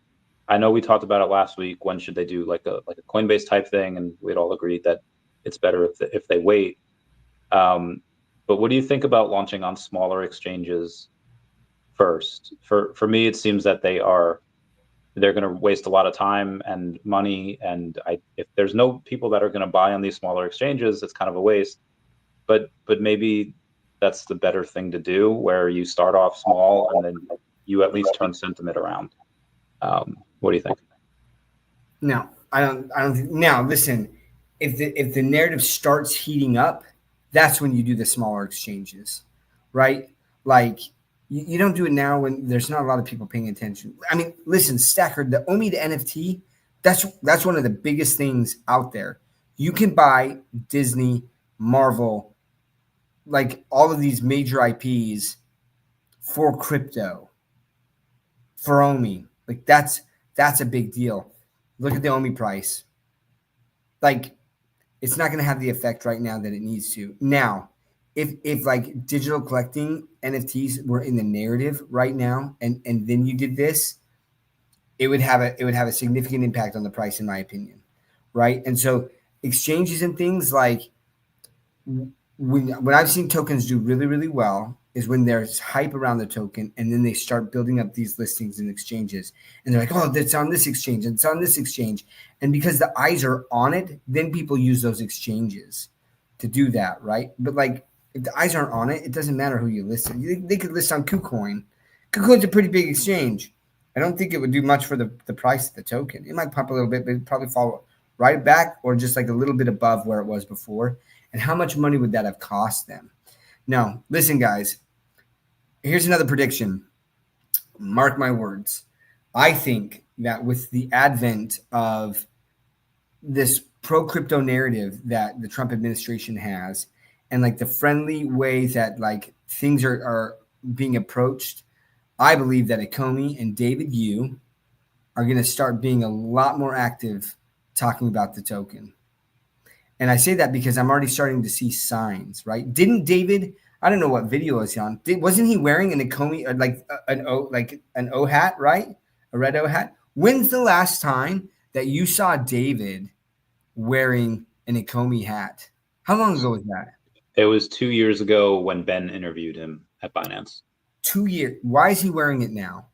I know we talked about it last week. When should they do like a Coinbase type thing? And we'd all agreed that it's better if they wait. But what do you think about launching on smaller exchanges first? For me, it seems that they're going to waste a lot of time and money. And if there's no people that are going to buy on these smaller exchanges, it's kind of a waste. But maybe that's the better thing to do, where you start off small and then you at least turn sentiment around. What do you think? No, I don't think. Now, listen, if the narrative starts heating up, that's when you do the smaller exchanges, right? Like you don't do it now when there's not a lot of people paying attention. I mean, listen, Stacker, the OMI to NFT, that's one of the biggest things out there. You can buy Disney, Marvel, like all of these major IPs for crypto, for OMI. Like that's a big deal. Look at the OMI price. Like it's not going to have the effect right now that it needs to. Now, if like digital collecting NFTs were in the narrative right now, and then you did this, it would have a significant impact on the price, in my opinion, right? And so exchanges and things like when I've seen tokens do really, really well is when there's hype around the token and then they start building up these listings and exchanges. And they're like, oh, that's on this exchange and it's on this exchange. And because the eyes are on it, then people use those exchanges to do that, right? But like if the eyes aren't on it, it doesn't matter who you list it. They could list on KuCoin. KuCoin's a pretty big exchange. I don't think it would do much for the price of the token. It might pump a little bit, but it'd probably fall right back or just like a little bit above where it was before. And how much money would that have cost them? Now, listen, guys, here's another prediction. Mark my words. I think that with the advent of this pro-crypto narrative that the Trump administration has and like the friendly way that like things are being approached, I believe that OMI and DEVVE are going to start being a lot more active talking about the token. And I say that because I'm already starting to see signs, right? Didn't David, I don't know what video was he on. Wasn't he wearing an OMI, like an O hat, right? A red O hat. When's the last time that you saw David wearing an OMI hat? How long ago was that? It was 2 years ago when Ben interviewed him at Binance. 2 years. Why is he wearing it now?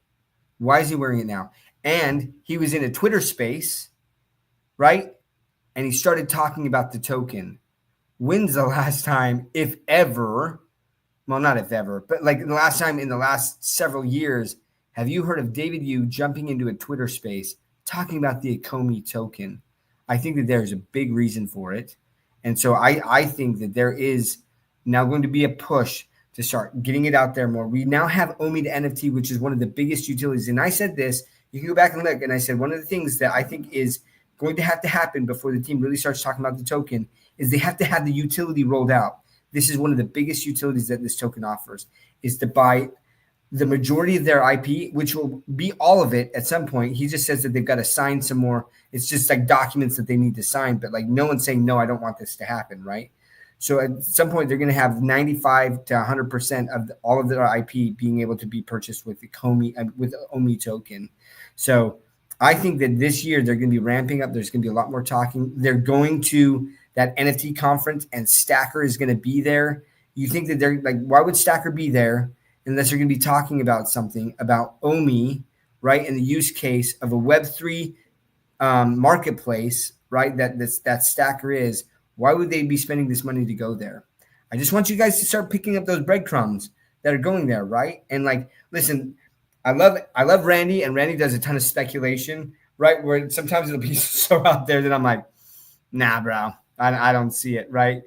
Why is he wearing it now? And he was in a Twitter space, right? And he started talking about the token. When's the last time, if ever, well, not if ever, but like the last time in the last several years, have you heard of DEVVE jumping into a Twitter space talking about the OMI token? I think that there's a big reason for it. And so I think that there is now going to be a push to start getting it out there more. We now have OMI to NFT, which is one of the biggest utilities. And I said this, you can go back and look, and I said one of the things that I think is going to have to happen before the team really starts talking about the token is they have to have the utility rolled out. This is one of the biggest utilities that this token offers, is to buy the majority of their IP, which will be all of it at some point. He just says that they've got to sign some more. It's just like documents that they need to sign, but like no one's saying, no, I don't want this to happen, right? So at some point, they're going to have 95 to 100% of all of their IP being able to be purchased with the OMI token. So I think that this year they're going to be ramping up. There's going to be a lot more talking. They're going to that NFT conference, and Stacker is going to be there. You think that they're like, why would Stacker be there unless they're going to be talking about something about OMI, right? And the use case of a Web3 marketplace, right? That Stacker is. Why would they be spending this money to go there? I just want you guys to start picking up those breadcrumbs that are going there, right? And like, listen, I love Randy, and Randy does a ton of speculation, right? Where sometimes it'll be so out there that I'm like, nah, bro, I don't see it, right?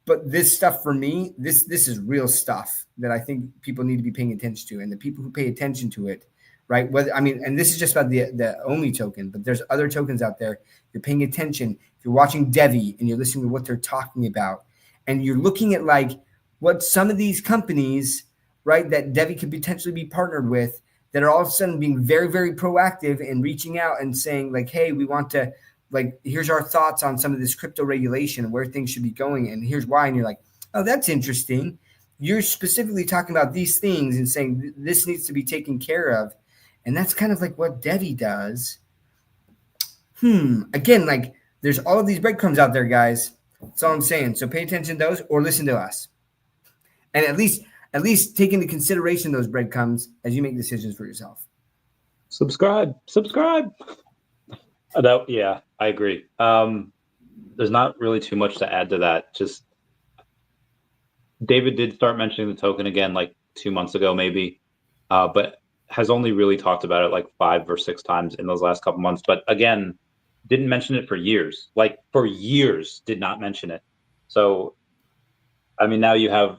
But this stuff for me, this is real stuff that I think people need to be paying attention to, and the people who pay attention to it, right? And this is just about the OMI token, but there's other tokens out there. You're paying attention. If you're watching DEVVE and you're listening to what they're talking about, and you're looking at like what some of these companies, right, that DEVVE could potentially be partnered with, that are all of a sudden being very, very proactive and reaching out and saying like, hey, we want to, like, here's our thoughts on some of this crypto regulation and where things should be going. And here's why. And you're like, oh, that's interesting. You're specifically talking about these things and saying this needs to be taken care of. And that's kind of like what DEVVE does. Again, like there's all of these breadcrumbs out there, guys. That's all I'm saying. So pay attention to those or listen to us. And at least take into consideration those breadcrumbs as you make decisions for yourself. Subscribe. Yeah, I agree. There's not really too much to add to that. Just David did start mentioning the token again like 2 months ago, maybe, but has only really talked about it like 5 or 6 times in those last couple months. But again, didn't mention it for years. Like for years, did not mention it. So, I mean, now you have.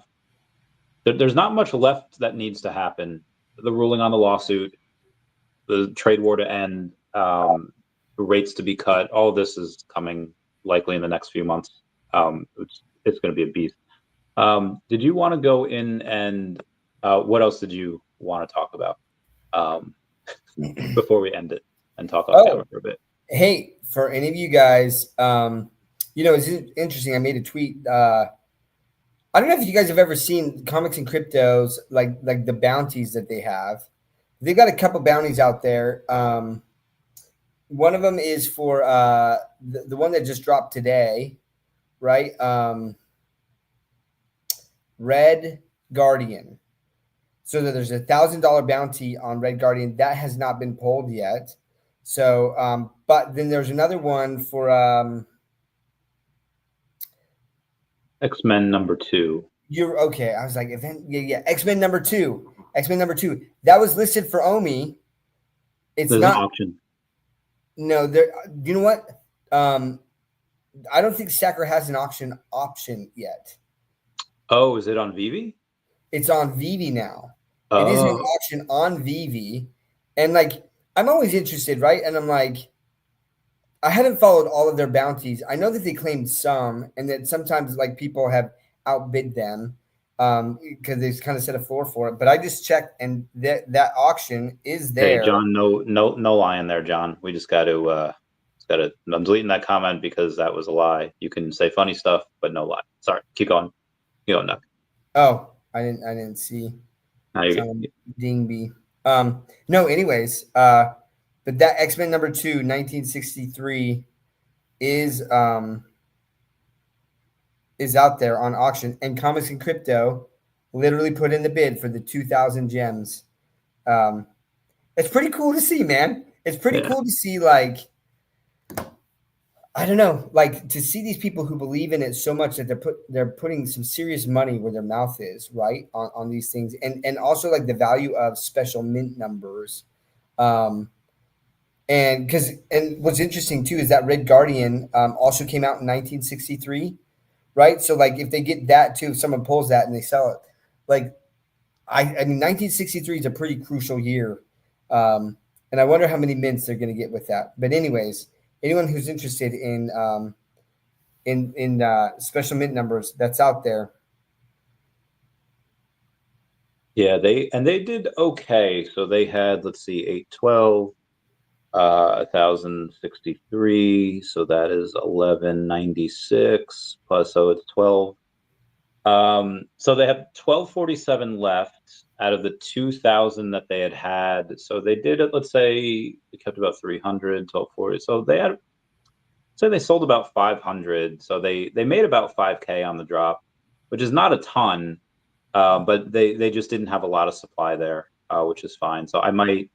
There's not much left that needs to happen. The ruling on the lawsuit, the trade war to end, rates to be cut. All of this is coming likely in the next few months. It's going to be a beast. Did you want to go in and what else did you want to talk about before we end it and talk off camera for a bit? Hey, for any of you guys, it's interesting. I made a tweet. I don't know if you guys have ever seen Comics and Cryptos, like the bounties that they have. They've got a couple bounties out there. One of them is for the one that just dropped today, right? Red Guardian. So that there's $1,000 bounty on Red Guardian that has not been pulled yet. So, but then there's another one for X-Men #2. you're okay. I was like, event, yeah. X-Men #2. X-Men #2. That was listed for OMI. It's There's not an auction. no there. You know what? I don't think Stacker has an auction option yet. Oh, is it on VeVe? It's on VeVe now. Oh. It is an auction on VeVe, and like I'm always interested, right? And I'm like, I haven't followed all of their bounties. I know that they claimed some, and that sometimes like people have outbid them because they've kind of set a floor for it. But I just checked, and that auction is there. Hey, John, no lying there, John. We just got to I'm deleting that comment because that was a lie. You can say funny stuff, but no lie. Sorry, keep going. You don't know. Oh, I didn't see. Now you Dingby. No, anyways, but that X-Men #2, 1963 is out there on auction, and Comics and Crypto literally put in the bid for the 2,000 gems. It's pretty cool to see, man. It's pretty cool to see, like, I don't know, like to see these people who believe in it so much that they're putting some serious money where their mouth is, right, on these things, and also like the value of special mint numbers, and what's interesting too is that Red Guardian also came out in 1963, right? So like if they get that too, if someone pulls that and they sell it, like I mean 1963 is a pretty crucial year, and I wonder how many mints they're going to get with that. But anyways. Anyone who's interested in special mint numbers, that's out there. Yeah, they did okay. So they had, let's see, 812, 1,063. So that is 1,196 plus. So it's 12. So they have 1,247 left out of the 2,000 that they had. So they did it. Let's say they kept about 300, 1,240. So they had, say they sold about 500. So they made about 5K on the drop, which is not a ton, but they just didn't have a lot of supply there, which is fine. So I might.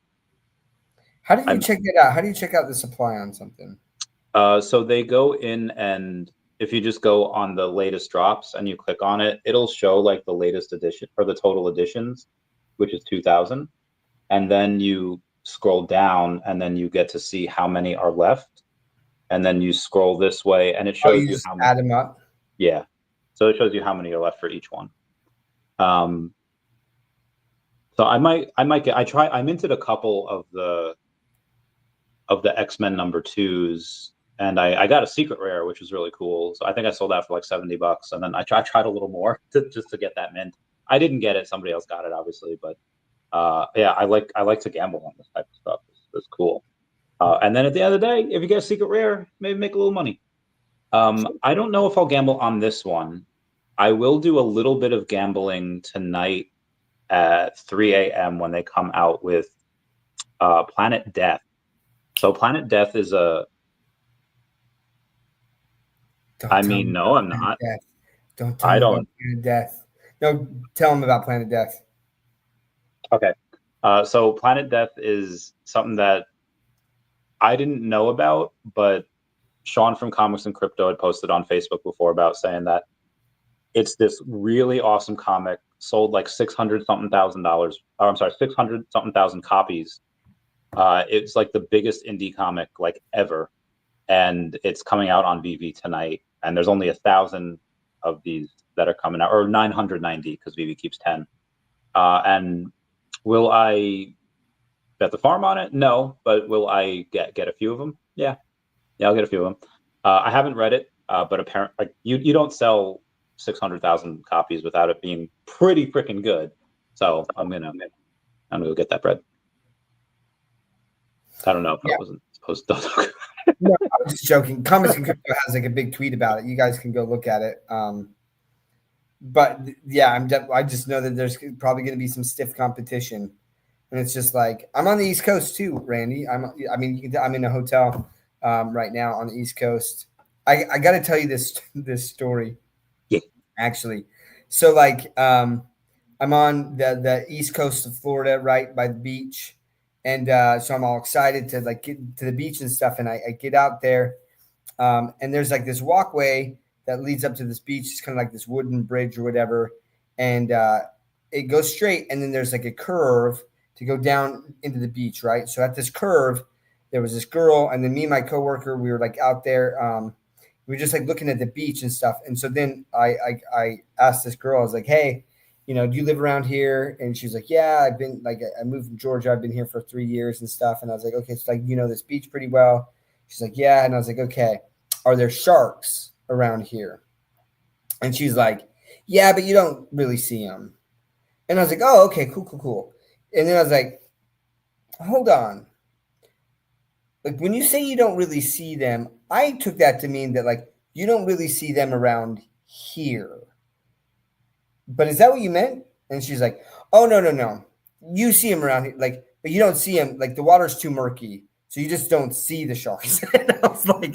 How did you check that out? How do you check out the supply on something? So they go in, and if you just go on the latest drops and you click on it, it'll show like the latest edition or the total editions, which is 2,000. And then you scroll down and then you get to see how many are left. And then you scroll this way and it shows you how many. Add them up. Yeah. So it shows you how many are left for each one. So I might get, I minted a couple of the X-Men #2s. And I got a secret rare, which was really cool. So I think I sold that for like $70. And then I tried a little more just to get that mint. I didn't get it. Somebody else got it, obviously. But yeah, I like to gamble on this type of stuff. It's cool. And then at the end of the day, if you get a secret rare, maybe make a little money. I don't know if I'll gamble on this one. I will do a little bit of gambling tonight at 3 a.m. when they come out with Planet Death. So Planet Death is a... No, I'm not. Don't tell me about Planet Death. No, tell them about Planet Death. Okay. So Planet Death is something that I didn't know about, but Sean from Comics and Crypto had posted on Facebook before about saying that it's this really awesome comic, sold like 600-something thousand copies. It's like the biggest indie comic like ever. And it's coming out on VeVe tonight. And there's only 1,000 of these that are coming out, or 990 because VeVe keeps 10. And will I bet the farm on it? No, but will I get a few of them? Yeah, I'll get a few of them. I haven't read it, but apparently, like you don't sell 600,000 copies without it being pretty freaking good. So I'm gonna go get that bread. I don't know if I wasn't supposed to. No, I was just joking. Comics and Crypto has like a big tweet about it. You guys can go look at it. But yeah, I just know that there's probably going to be some stiff competition, and it's just like I'm on the East Coast too, Randy. I'm in a hotel right now on the East Coast. I got to tell you this story. Yeah. Actually, So like I'm on the east coast of Florida, right by the beach, and so I'm all excited to like get to the beach and stuff. And I get out there, and there's like this walkway that leads up to this beach. It's kind of like this wooden bridge or whatever, and it goes straight, and then there's like a curve to go down into the beach, right? So at this curve, there was this girl, and then me and my coworker, we were like out there. We were just like looking at the beach and stuff. And so then I asked this girl, I was like, hey, you know, do you live around here? And she was like, yeah, I've been like, I moved from Georgia. I've been here for 3 years and stuff. And I was like, okay, so like, you know, this beach pretty well. She's like, yeah. And I was like, okay, are there sharks around here? And she's like, yeah, but you don't really see them. And I was like, oh, okay, cool. And then I was like, hold on. Like when you say you don't really see them, I took that to mean that like you don't really see them around here. But is that what you meant? And she's like, oh, no. You see them around here, like, but you don't see them. Like the water's too murky. So you just don't see the sharks. And I was like,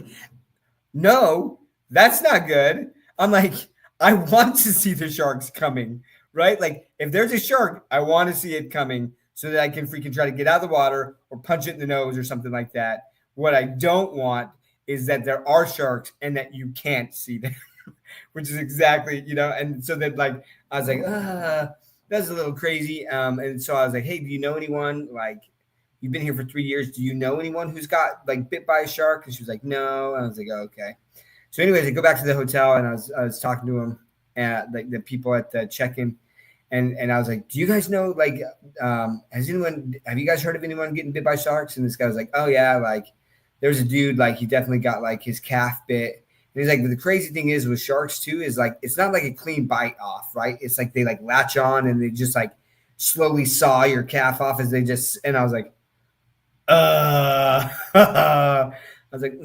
no, that's not good. I'm like, I want to see the sharks coming, right? Like if there's a shark, I want to see it coming so that I can freaking try to get out of the water or punch it in the nose or something like that. What I don't want is that there are sharks and that you can't see them, which is exactly, you know, and so then like, I was like, that's a little crazy. And so I was like, hey, do you know anyone? Like, you've been here for 3 years. Do you know anyone who's got like bit by a shark? And she was like, no. And I was like, oh, okay. So anyways, I go back to the hotel and I was talking to him and like the people at the check-in. And I was like, do you guys know, like, have you guys heard of anyone getting bit by sharks? And this guy was like, oh yeah, like there's a dude, like he definitely got like his calf bit. And he's like, the crazy thing is with sharks too, is like, it's not like a clean bite off, right? It's like, they like latch on and they just like slowly saw your calf off as they just, and I was like, I was like,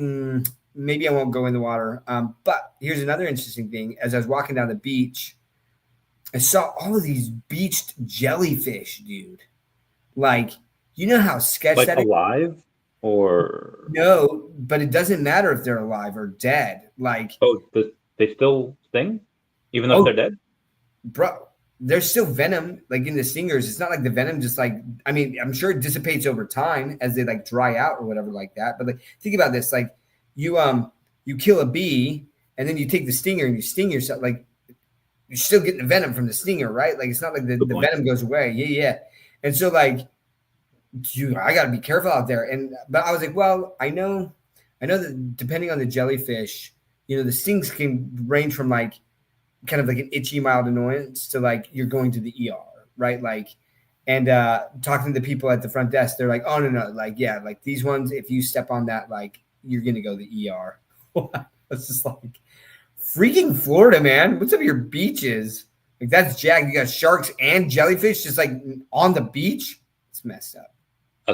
maybe I won't go in the water. But here's another interesting thing. As I was walking down the beach, I saw all of these beached jellyfish, dude. Like, you know how sketch like that is? Alive or No, but it doesn't matter if they're alive or dead. Like, they still sting even though they're dead? Bro, there's still venom like in the stingers. It's not like the venom just like, I mean, I'm sure it dissipates over time as they like dry out or whatever like that. But like, think about this: like, you kill a bee and then you take the stinger and you sting yourself. Like, you're still getting the venom from the stinger, right? Like, it's not like the venom goes away. Yeah. And so like, dude, I got to be careful out there. But I was like, well, I know that depending on the jellyfish, you know, the stings can range from like kind of like an itchy, mild annoyance to like you're going to the ER, right? Like, and talking to the people at the front desk, they're like, oh no, like yeah, like these ones, if you step on that, like you're gonna go to the ER. It's just like freaking Florida, man. What's up with your beaches? Like that's jacked. You got sharks and jellyfish just like on the beach. It's messed up.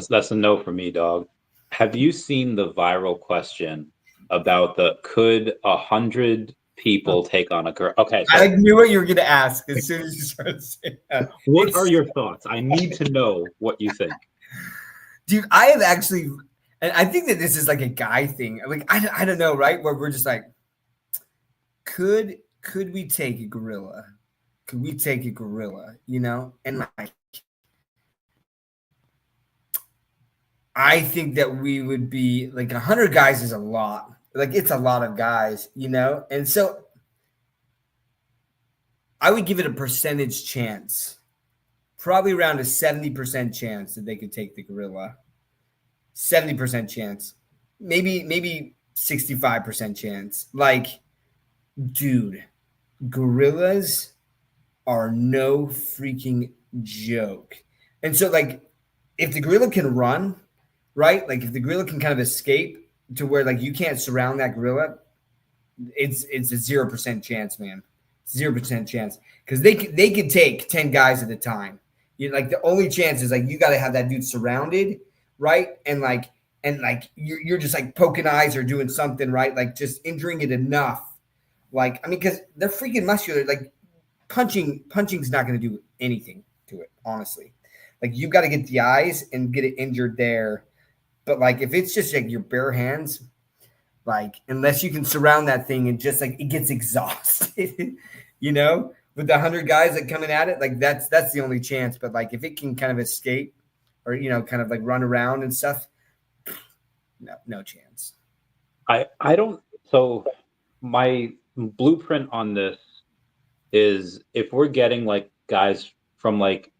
That's a no for me, dog. Have you seen the viral question about could 100 people take on a girl? Okay, so I knew what you were gonna ask as soon as you started saying that. What are your thoughts? I need to know what you think. Dude, I have actually, and I think that this is like a guy thing. Like I don't know, right? Where we're just like, could we take a gorilla? Could we take a gorilla? You know, and like, I think that we would be like 100 guys is a lot. Like it's a lot of guys, you know, and so I would give it a percentage chance, probably around a 70% chance that they could take the gorilla. 70% chance, maybe 65% chance. Like, dude, gorillas are no freaking joke. And so, like, if the gorilla can run, right? Like, if the gorilla can kind of escape to where like you can't surround that gorilla, it's a 0% chance, man. 0% chance because they could take 10 guys at a time. You like the only chance is like you got to have that dude surrounded, right? And like you're just like poking eyes or doing something, right? Like just injuring it enough. Like I mean, because they're freaking muscular. Like punching's not going to do anything to it, honestly. Like you got to get the eyes and get it injured there. But like if it's just like your bare hands, like unless you can surround that thing and just like it gets exhausted, you know, with the 100 guys that coming at it, like that's the only chance. But like if it can kind of escape or kind of like run around and stuff, no chance. I don't. So my blueprint on this is if we're getting like guys from like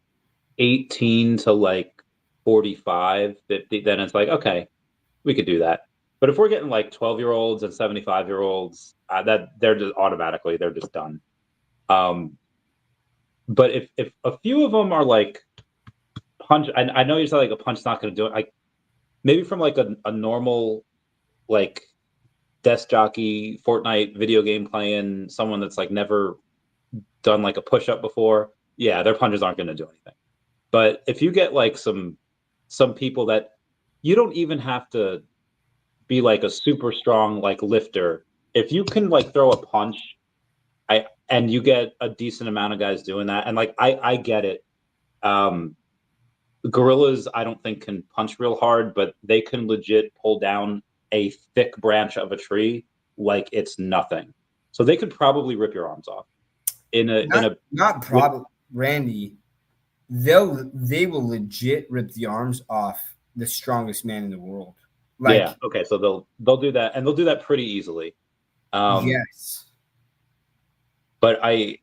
18 to like 45, 50, then it's like, okay, we could do that. But if we're getting like 12-year-olds and 75-year-olds, that they're just done. But if a few of them are like punch, I know you said like a punch's not going to do it. Like maybe from like a normal like desk jockey Fortnite video game playing, someone that's like never done like a push up before, yeah, their punches aren't going to do anything. But if you get like some people that you don't even have to be like a super strong like lifter, if you can like throw a punch, and you get a decent amount of guys doing that, and like I get it. Gorillas, I don't think can punch real hard, but they can legit pull down a thick branch of a tree like it's nothing. So they could probably rip your arms off. Not probably, Randy. They will legit rip the arms off the strongest man in the world. Like, yeah. Okay. So they'll do that, and they'll do that pretty easily. Yes. But I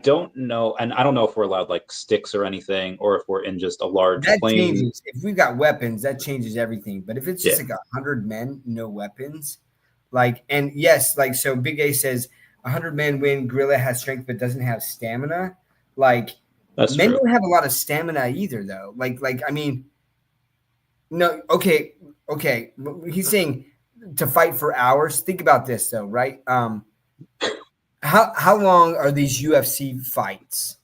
don't know, and I don't know if we're allowed like sticks or anything, or if we're in just a large that plane. Changes. If we've got weapons, that changes everything. But if it's just like 100 men, no weapons, like, and yes, like, so Big A says 100 men win. Gorilla has strength but doesn't have stamina. Like, that's men true. don't have a lot of stamina either, though. Like I mean, no, okay. He's saying to fight for hours. Think about this, though, right? How long are these UFC fights?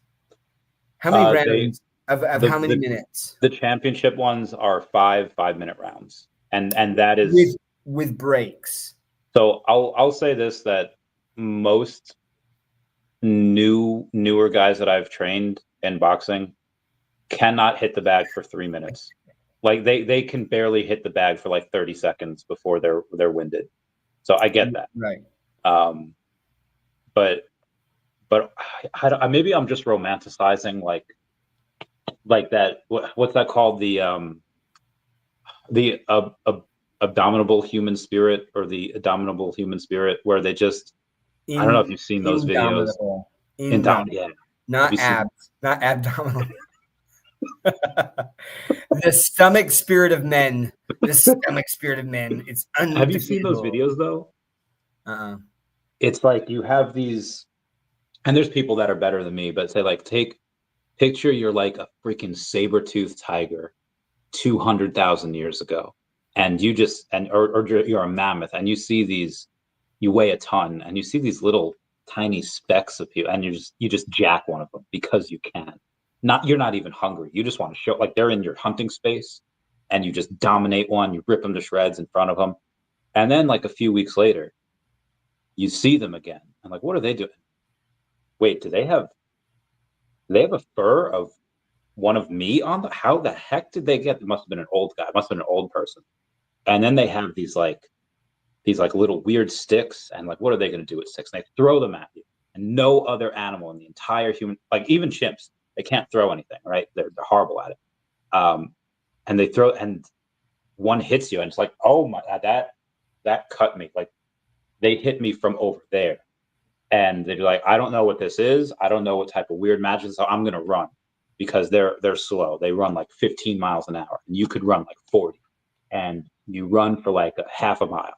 How many rounds of how many minutes? The championship ones are 5-minute rounds, and that is with breaks. So I'll say this, that most newer guys that I've trained in boxing cannot hit the bag for 3 minutes. Like they can barely hit the bag for like 30 seconds before they're winded. So I get that. Right. But maybe I'm just romanticizing like that. What's that called? The abominable human spirit, or the indomitable human spirit, where they just I don't know if you've seen those videos. Yeah. Not abs, not abdominal. The stomach spirit of men. The stomach spirit of men. It's undefeatable. Have you seen those videos though? It's like you have these, and there's people that are better than me, but say like picture you're like a freaking saber-toothed tiger 200,000 years ago, and you just or you're a mammoth, and you weigh a ton, and you see these little tiny specks of you, and you just jack one of them because you can. You're not even hungry. You just want to show, like, they're in your hunting space, and you just dominate one. You rip them to shreds in front of them, and then like a few weeks later, you see them again, and like, what are they doing? Wait, do they have a fur of one of me on them? How the heck did they get? It must have been an old guy. It must have been an old person. And then they have these little weird sticks, and like, what are they going to do with sticks? And they throw them at you, and no other animal in the entire human, like even chimps, they can't throw anything, right? They're horrible at it. And they throw, and one hits you, and it's like, oh my, that cut me. Like, they hit me from over there. And they're like, I don't know what this is. I don't know what type of weird magic. So I'm going to run, because they're slow. They run like 15 miles an hour, and you could run like 40, and you run for like a half a mile,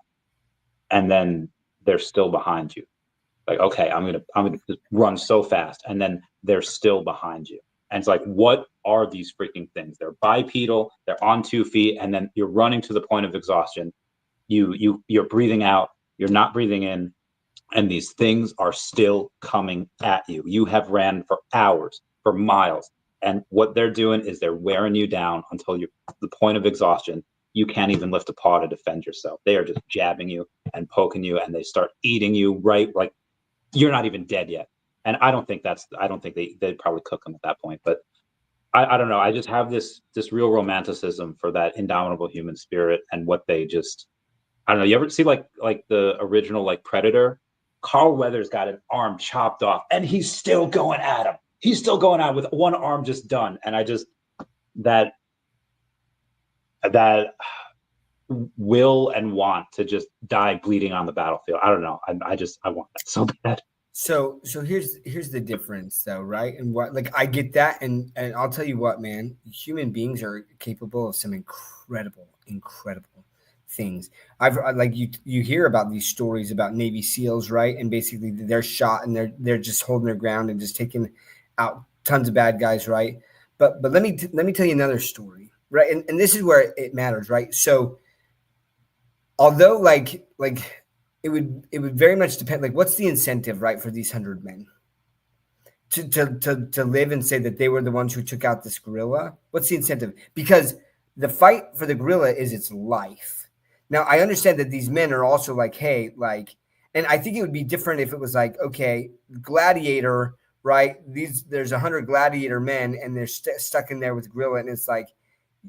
and then they're still behind you. Like, okay, I'm gonna just run so fast, and then they're still behind you. And it's like, what are these freaking things? They're bipedal. They're on 2 feet, and then you're running to the point of exhaustion. You're breathing out. You're not breathing in. And these things are still coming at you. You have ran for hours, for miles. And what they're doing is they're wearing you down until you're at the point of exhaustion. You can't even lift a paw to defend yourself. They are just jabbing you and poking you, and they start eating you, right? Like, you're not even dead yet. And I don't think they'd probably cook them at that point. But I don't know. I just have this real romanticism for that indomitable human spirit, and what they just, I don't know. You ever see like the original like Predator Carl Weathers got an arm chopped off, and he's still going at him. He's still going out with one arm just done. And I just that will and want to just die bleeding on the battlefield. I don't know. I want that so bad. So here's the difference though, right? And what, like, I get that, and I'll tell you what, man, human beings are capable of some incredible things. Like you hear about these stories about Navy SEALs, right? And basically they're shot and they're just holding their ground and just taking out tons of bad guys, right? But let me tell you another story, right? And this is where it matters, right? So although like it would very much depend, like, what's the incentive, right, for these 100 men to live and say that they were the ones who took out this gorilla? What's the incentive? Because the fight for the gorilla is its life. Now, I understand that these men are also like, hey, like, and I think it would be different if it was like, okay, gladiator, right? There's 100 gladiator men and they're stuck in there with gorilla, and it's like,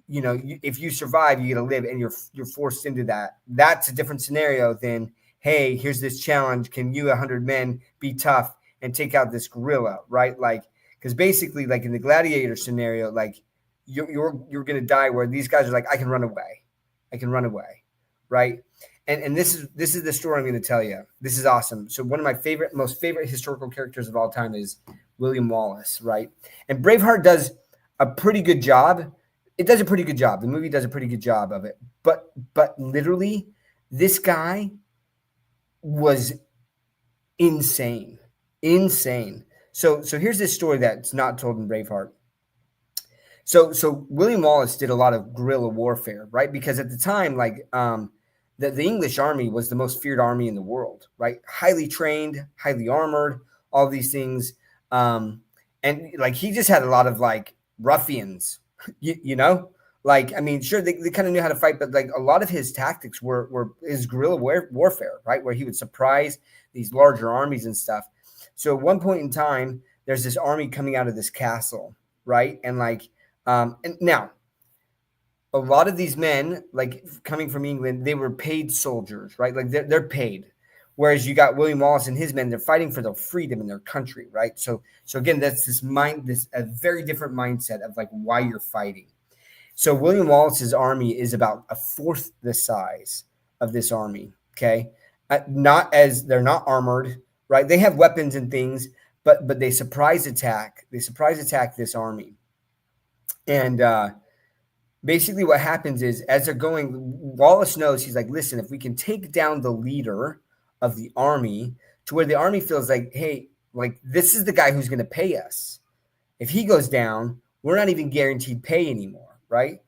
you know, if you survive, you get to live, and you're forced into that. That's a different scenario than, hey, here's this challenge. Can you 100 men be tough and take out this gorilla, right? Like, because basically, like in the gladiator scenario, like you're going to die, where these guys are like, I can run away, right? And this is the story I'm going to tell you. This is awesome. So one of my most favorite historical characters of all time is William Wallace, right? And Braveheart does a pretty good job. It does a pretty good job. The movie does a pretty good job of it. But literally, this guy was insane. So here's this story that's not told in Braveheart. So William Wallace did a lot of guerrilla warfare, right? Because at the time, like, the English army was the most feared army in the world, right? Highly trained, highly armored, all these things. And like, he just had a lot of like ruffians, you know? Like, I mean, sure, they kind of knew how to fight, but like a lot of his tactics were his guerrilla warfare, right? Where he would surprise these larger armies and stuff. So at one point in time, there's this army coming out of this castle, right? And like, and now a lot of these men, like coming from England, they were paid soldiers, right? Like they're paid. Whereas you got William Wallace and his men, they're fighting for their freedom in their country, right? So again, that's a very different mindset of like why you're fighting. So William Wallace's army is about a fourth the size of this army. Okay, they're not armored, right? They have weapons and things, but they surprise attack. They surprise attack this army, and basically what happens is, as they're going, Wallace knows, he's like, listen, if we can take down the leader of the army to where the army feels like, hey, like this is the guy who's going to pay us. If he goes down, we're not even guaranteed pay anymore, right?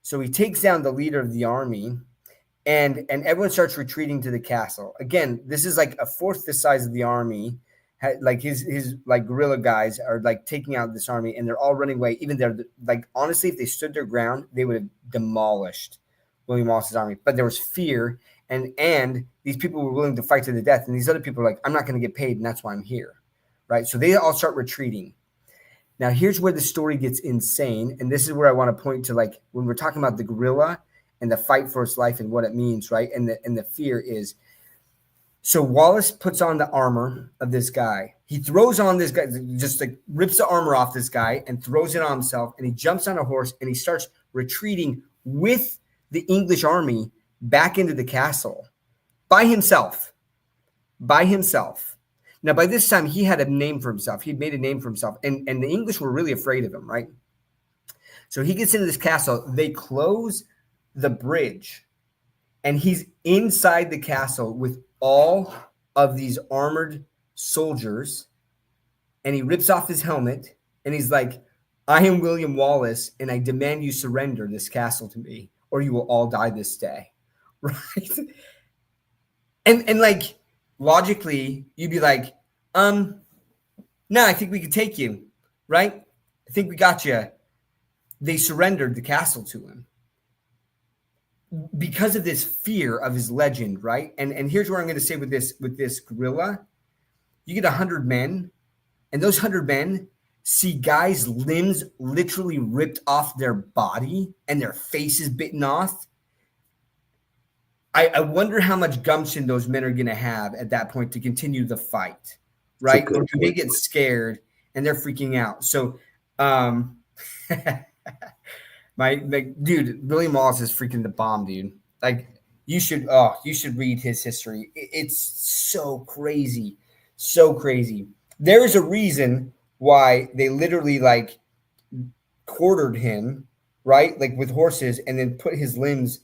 So he takes down the leader of the army, and everyone starts retreating to the castle. Again, this is like a fourth the size of the army. Like his like guerrilla guys are like taking out this army, and they're all running away. Even they're like, honestly, if they stood their ground, they would have demolished William Wallace's army. But there was fear, and these people were willing to fight to the death, and these other people are like, I'm not going to get paid, and that's why I'm here, right? So they all start retreating. Now here's where the story gets insane, and this is where I want to point to, like, when we're talking about the guerrilla and the fight for its life and what it means, right? And the fear is. So Wallace puts on the armor of this guy. He throws on this guy, just like rips the armor off this guy and throws it on himself. And he jumps on a horse and he starts retreating with the English army back into the castle by himself. Now, by this time, he had a name for himself. He'd made a name for himself. And the English were really afraid of him, right? So he gets into this castle. They close the bridge. And he's inside the castle with all of these armored soldiers, and he rips off his helmet, and he's like, I am William Wallace, and I demand you surrender this castle to me, or you will all die this day. Right? And like, logically, you'd be like, no, I think we could take you, right? I think we got you. They surrendered the castle to him because of this fear of his legend, right? And here's what I'm going to say with this guerrilla. You get 100 men, and those 100 men see guys' limbs literally ripped off their body and their faces bitten off. I wonder how much gumption those men are going to have at that point to continue the fight, right? Or do they get scared and they're freaking out? So, my dude, Billy Moss is freaking the bomb, dude. Like you should read his history. It's so crazy, so crazy. There is a reason why they literally like quartered him, right? Like with horses, and then put his limbs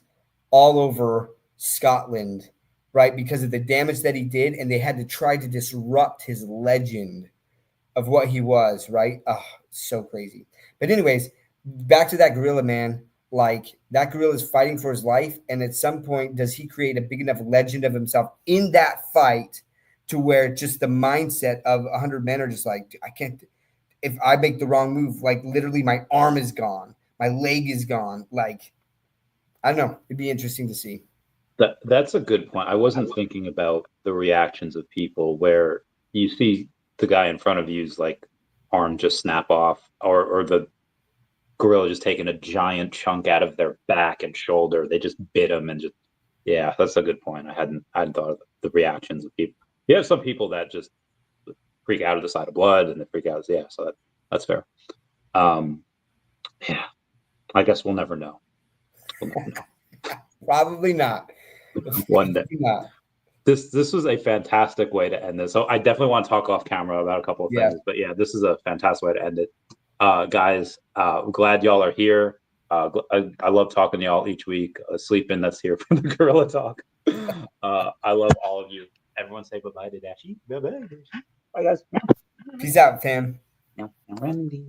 all over Scotland, right? Because of the damage that he did, and they had to try to disrupt his legend of what he was, right? Oh, so crazy. But anyways, back to that gorilla, man. Like that gorilla is fighting for his life, and at some point, does he create a big enough legend of himself in that fight to where just the mindset of 100 men are just like, I can't. If I make the wrong move, like literally, my arm is gone, my leg is gone. Like, I don't know. It'd be interesting to see. That's a good point. I wasn't thinking about the reactions of people where you see the guy in front of you's like arm just snap off, or the gorilla just taking a giant chunk out of their back and shoulder. They just bit him and just, yeah, that's a good point. I hadn't thought of the reactions of people. You have some people that just freak out of the sight of blood and they freak out. Yeah, so that's fair. Yeah, I guess we'll never know. We'll never know. Probably not. One day. Not. This was a fantastic way to end this. So I definitely want to talk off camera about a couple of things, but yeah, this is a fantastic way to end it. Guys, glad y'all are here. I love talking to y'all each week. Sleeping that's here for the Gorilla Talk. I love all of you. Everyone say bye-bye to Dashi. Bye-bye. Bye, guys. Peace out, fam. No, Randy.